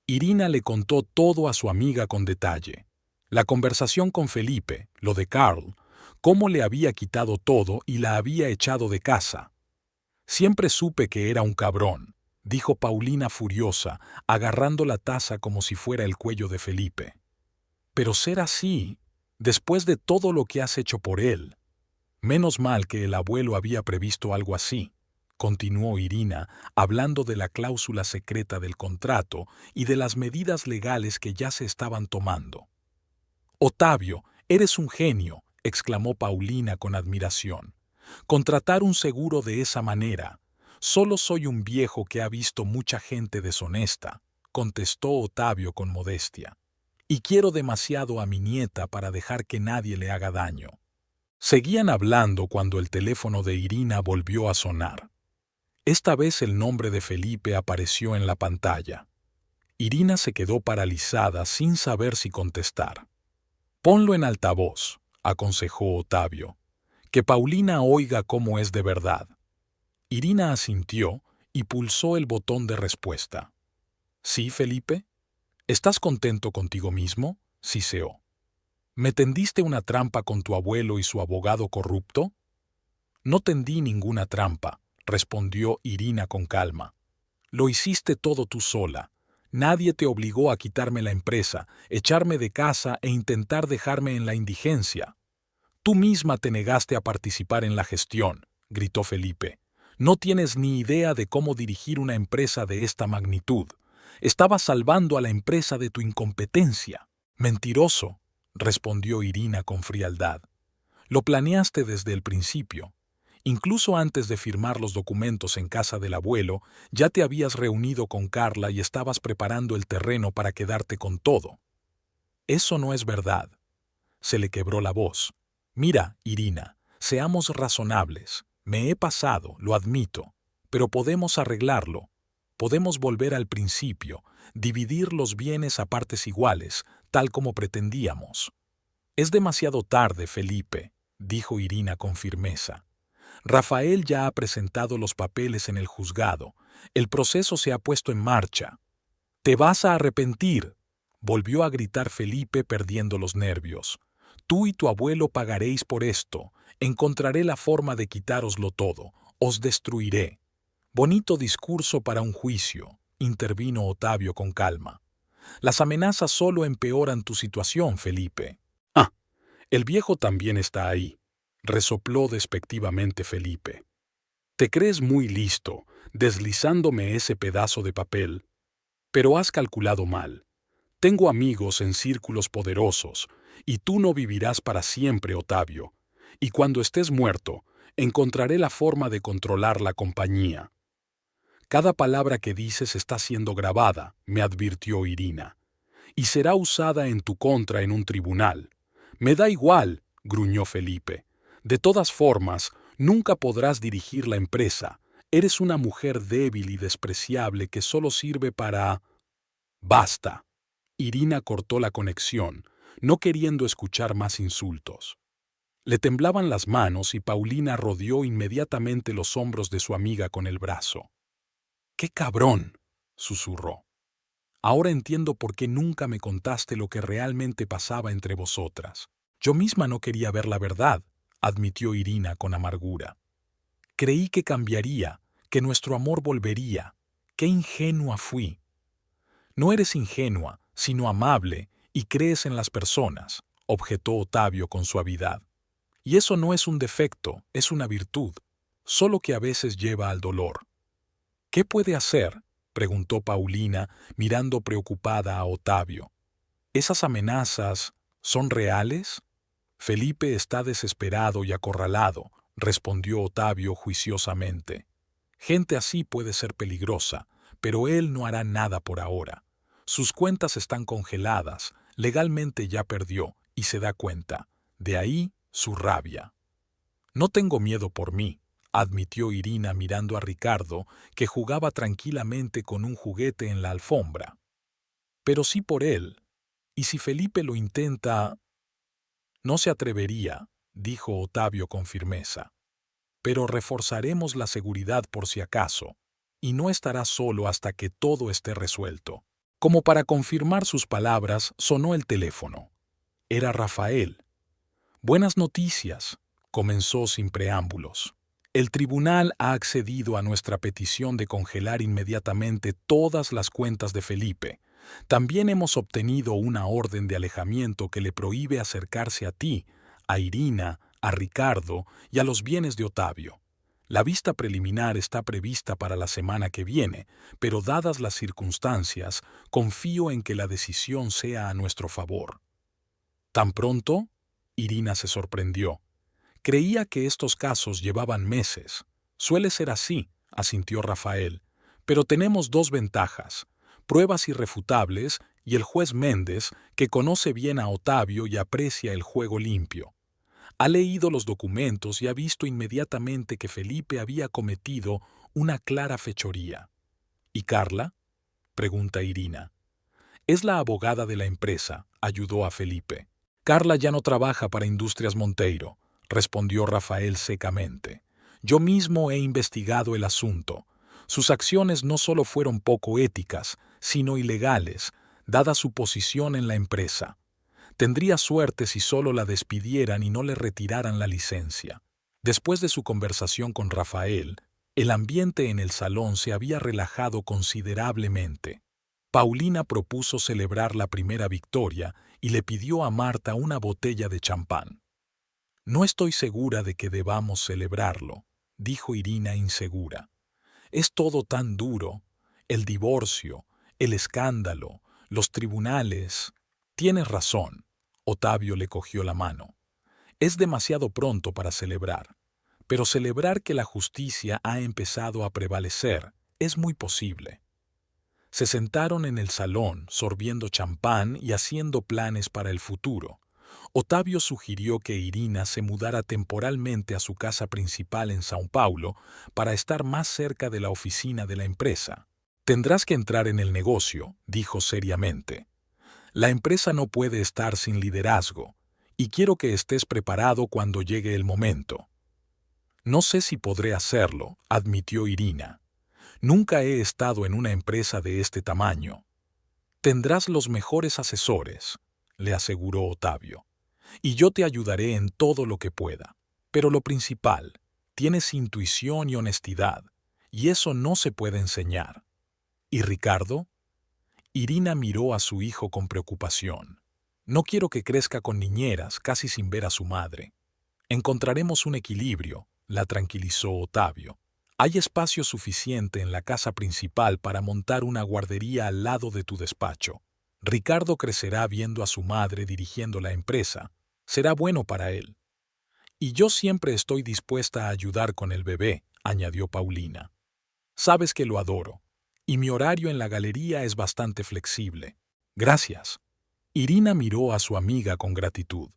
Irina le contó todo a su amiga con detalle. La conversación con Felipe, lo de Carl, cómo le había quitado todo y la había echado de casa. «Siempre supe que era un cabrón», dijo Paulina furiosa, agarrando la taza como si fuera el cuello de Felipe. «Pero ser así, después de todo lo que has hecho por él». «Menos mal que el abuelo había previsto algo así», continuó Irina, hablando de la cláusula secreta del contrato y de las medidas legales que ya se estaban tomando. «Otavio, eres un genio», exclamó Paulina con admiración. «Contratar un seguro de esa manera. Solo soy un viejo que ha visto mucha gente deshonesta», contestó Otavio con modestia. «Y quiero demasiado a mi nieta para dejar que nadie le haga daño». Seguían hablando cuando el teléfono de Irina volvió a sonar. Esta vez el nombre de Felipe apareció en la pantalla. Irina se quedó paralizada sin saber si contestar. «Ponlo en altavoz», aconsejó Otavio. «Que Paulina oiga cómo es de verdad». Irina asintió y pulsó el botón de respuesta. «¿Sí, Felipe? ¿Estás contento contigo mismo?», siseó. «¿Me tendiste una trampa con tu abuelo y su abogado corrupto?» «No tendí ninguna trampa», respondió Irina con calma. «Lo hiciste todo tú sola. Nadie te obligó a quitarme la empresa, echarme de casa e intentar dejarme en la indigencia». «Tú misma te negaste a participar en la gestión», gritó Felipe. «No tienes ni idea de cómo dirigir una empresa de esta magnitud. Estabas salvando a la empresa de tu incompetencia». «Mentiroso», respondió Irina con frialdad. «Lo planeaste desde el principio. Incluso antes de firmar los documentos en casa del abuelo, ya te habías reunido con Carla y estabas preparando el terreno para quedarte con todo». «Eso no es verdad». Se le quebró la voz. «Mira, Irina, seamos razonables. Me he pasado, lo admito, pero podemos arreglarlo. Podemos volver al principio, dividir los bienes a partes iguales, tal como pretendíamos». «Es demasiado tarde, Felipe», dijo Irina con firmeza. «Rafael ya ha presentado los papeles en el juzgado. El proceso se ha puesto en marcha». «Te vas a arrepentir», volvió a gritar Felipe perdiendo los nervios. «Tú y tu abuelo pagaréis por esto. Encontraré la forma de quitároslo todo. Os destruiré». «Bonito discurso para un juicio», intervino Otavio con calma. «Las amenazas solo empeoran tu situación, Felipe». «Ah, el viejo también está ahí», resopló despectivamente Felipe. «Te crees muy listo, deslizándome ese pedazo de papel. Pero has calculado mal. Tengo amigos en círculos poderosos, y tú no vivirás para siempre, Otavio. Y cuando estés muerto, encontraré la forma de controlar la compañía. Cada palabra que dices está siendo grabada, me advirtió Irina, y será usada en tu contra en un tribunal. Me da igual, gruñó Felipe. De todas formas, nunca podrás dirigir la empresa. Eres una mujer débil y despreciable que solo sirve para... Basta. Irina cortó la conexión, no queriendo escuchar más insultos. Le temblaban las manos y Paulina rodeó inmediatamente los hombros de su amiga con el brazo. ¡Qué cabrón!, susurró. Ahora entiendo por qué nunca me contaste lo que realmente pasaba entre vosotras. Yo misma no quería ver la verdad, admitió Irina con amargura. Creí que cambiaría, que nuestro amor volvería. ¡Qué ingenua fui! No eres ingenua, sino amable, y crees en las personas, objetó Otavio con suavidad. Y eso no es un defecto, es una virtud, solo que a veces lleva al dolor. ¿Qué puede hacer?, preguntó Paulina, mirando preocupada a Otavio. ¿Esas amenazas son reales? Felipe está desesperado y acorralado, respondió Otavio juiciosamente. Gente así puede ser peligrosa, pero él no hará nada por ahora. Sus cuentas están congeladas, legalmente ya perdió, y se da cuenta. De ahí su rabia. No tengo miedo por mí, admitió Irina mirando a Ricardo, que jugaba tranquilamente con un juguete en la alfombra. Pero sí por él. ¿Y si Felipe lo intenta? No se atrevería, dijo Otavio con firmeza. Pero reforzaremos la seguridad por si acaso, y no estará solo hasta que todo esté resuelto. Como para confirmar sus palabras, sonó el teléfono. Era Rafael. Buenas noticias, comenzó sin preámbulos. El tribunal ha accedido a nuestra petición de congelar inmediatamente todas las cuentas de Felipe. También hemos obtenido una orden de alejamiento que le prohíbe acercarse a ti, a Irina, a Ricardo y a los bienes de Otavio. La vista preliminar está prevista para la semana que viene, pero dadas las circunstancias, confío en que la decisión sea a nuestro favor. ¿Tan pronto? Irina se sorprendió. Creía que estos casos llevaban meses. Suele ser así, asintió Rafael. Pero tenemos dos ventajas: pruebas irrefutables y el juez Méndez, que conoce bien a Otavio y aprecia el juego limpio. Ha leído los documentos y ha visto inmediatamente que Felipe había cometido una clara fechoría. ¿Y Carla?, pregunta Irina. Es la abogada de la empresa, ayudó a Felipe. Carla ya no trabaja para Industrias Monteiro, respondió Rafael secamente. Yo mismo he investigado el asunto. Sus acciones no solo fueron poco éticas, sino ilegales, dada su posición en la empresa. Tendría suerte si solo la despidieran y no le retiraran la licencia. Después de su conversación con Rafael, el ambiente en el salón se había relajado considerablemente. Paulina propuso celebrar la primera victoria y le pidió a Marta una botella de champán. No estoy segura de que debamos celebrarlo, dijo Irina insegura. Es todo tan duro, el divorcio, el escándalo, los tribunales. Tienes razón, Otavio le cogió la mano. Es demasiado pronto para celebrar, pero celebrar que la justicia ha empezado a prevalecer es muy posible. Se sentaron en el salón, sorbiendo champán y haciendo planes para el futuro. Otavio sugirió que Irina se mudara temporalmente a su casa principal en São Paulo para estar más cerca de la oficina de la empresa. Tendrás que entrar en el negocio, dijo seriamente. La empresa no puede estar sin liderazgo, y quiero que estés preparado cuando llegue el momento. No sé si podré hacerlo, admitió Irina. Nunca he estado en una empresa de este tamaño. Tendrás los mejores asesores, le aseguró Otavio, y yo te ayudaré en todo lo que pueda. Pero lo principal, tienes intuición y honestidad, y eso no se puede enseñar. ¿Y Ricardo? Irina miró a su hijo con preocupación. No quiero que crezca con niñeras, casi sin ver a su madre. Encontraremos un equilibrio, la tranquilizó Otavio. Hay espacio suficiente en la casa principal para montar una guardería al lado de tu despacho. Ricardo crecerá viendo a su madre dirigiendo la empresa. Será bueno para él. Y yo siempre estoy dispuesta a ayudar con el bebé, añadió Paulina. Sabes que lo adoro. Y mi horario en la galería es bastante flexible. Gracias. Irina miró a su amiga con gratitud.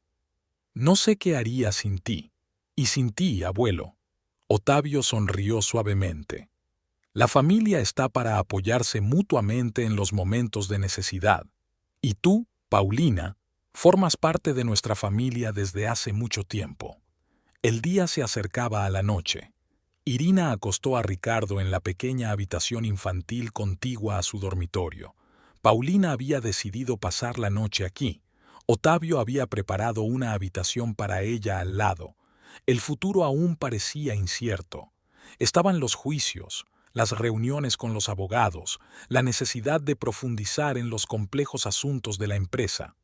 No sé qué haría sin ti. Y sin ti, abuelo. Otavio sonrió suavemente. La familia está para apoyarse mutuamente en los momentos de necesidad. Y tú, Paulina, formas parte de nuestra familia desde hace mucho tiempo. El día se acercaba a la noche. Irina acostó a Ricardo en la pequeña habitación infantil contigua a su dormitorio. Paulina había decidido pasar la noche aquí. Otavio había preparado una habitación para ella al lado. El futuro aún parecía incierto. Estaban los juicios, las reuniones con los abogados, la necesidad de profundizar en los complejos asuntos de la empresa.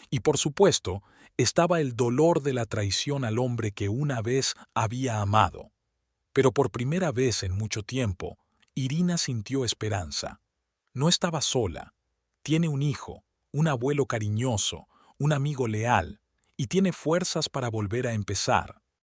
Y por supuesto, estaba el dolor de la traición al hombre que una vez había amado. Pero por primera vez en mucho tiempo, Irina sintió esperanza. No estaba sola. Tiene un hijo, un abuelo cariñoso, un amigo leal, y tiene fuerzas para volver a empezar.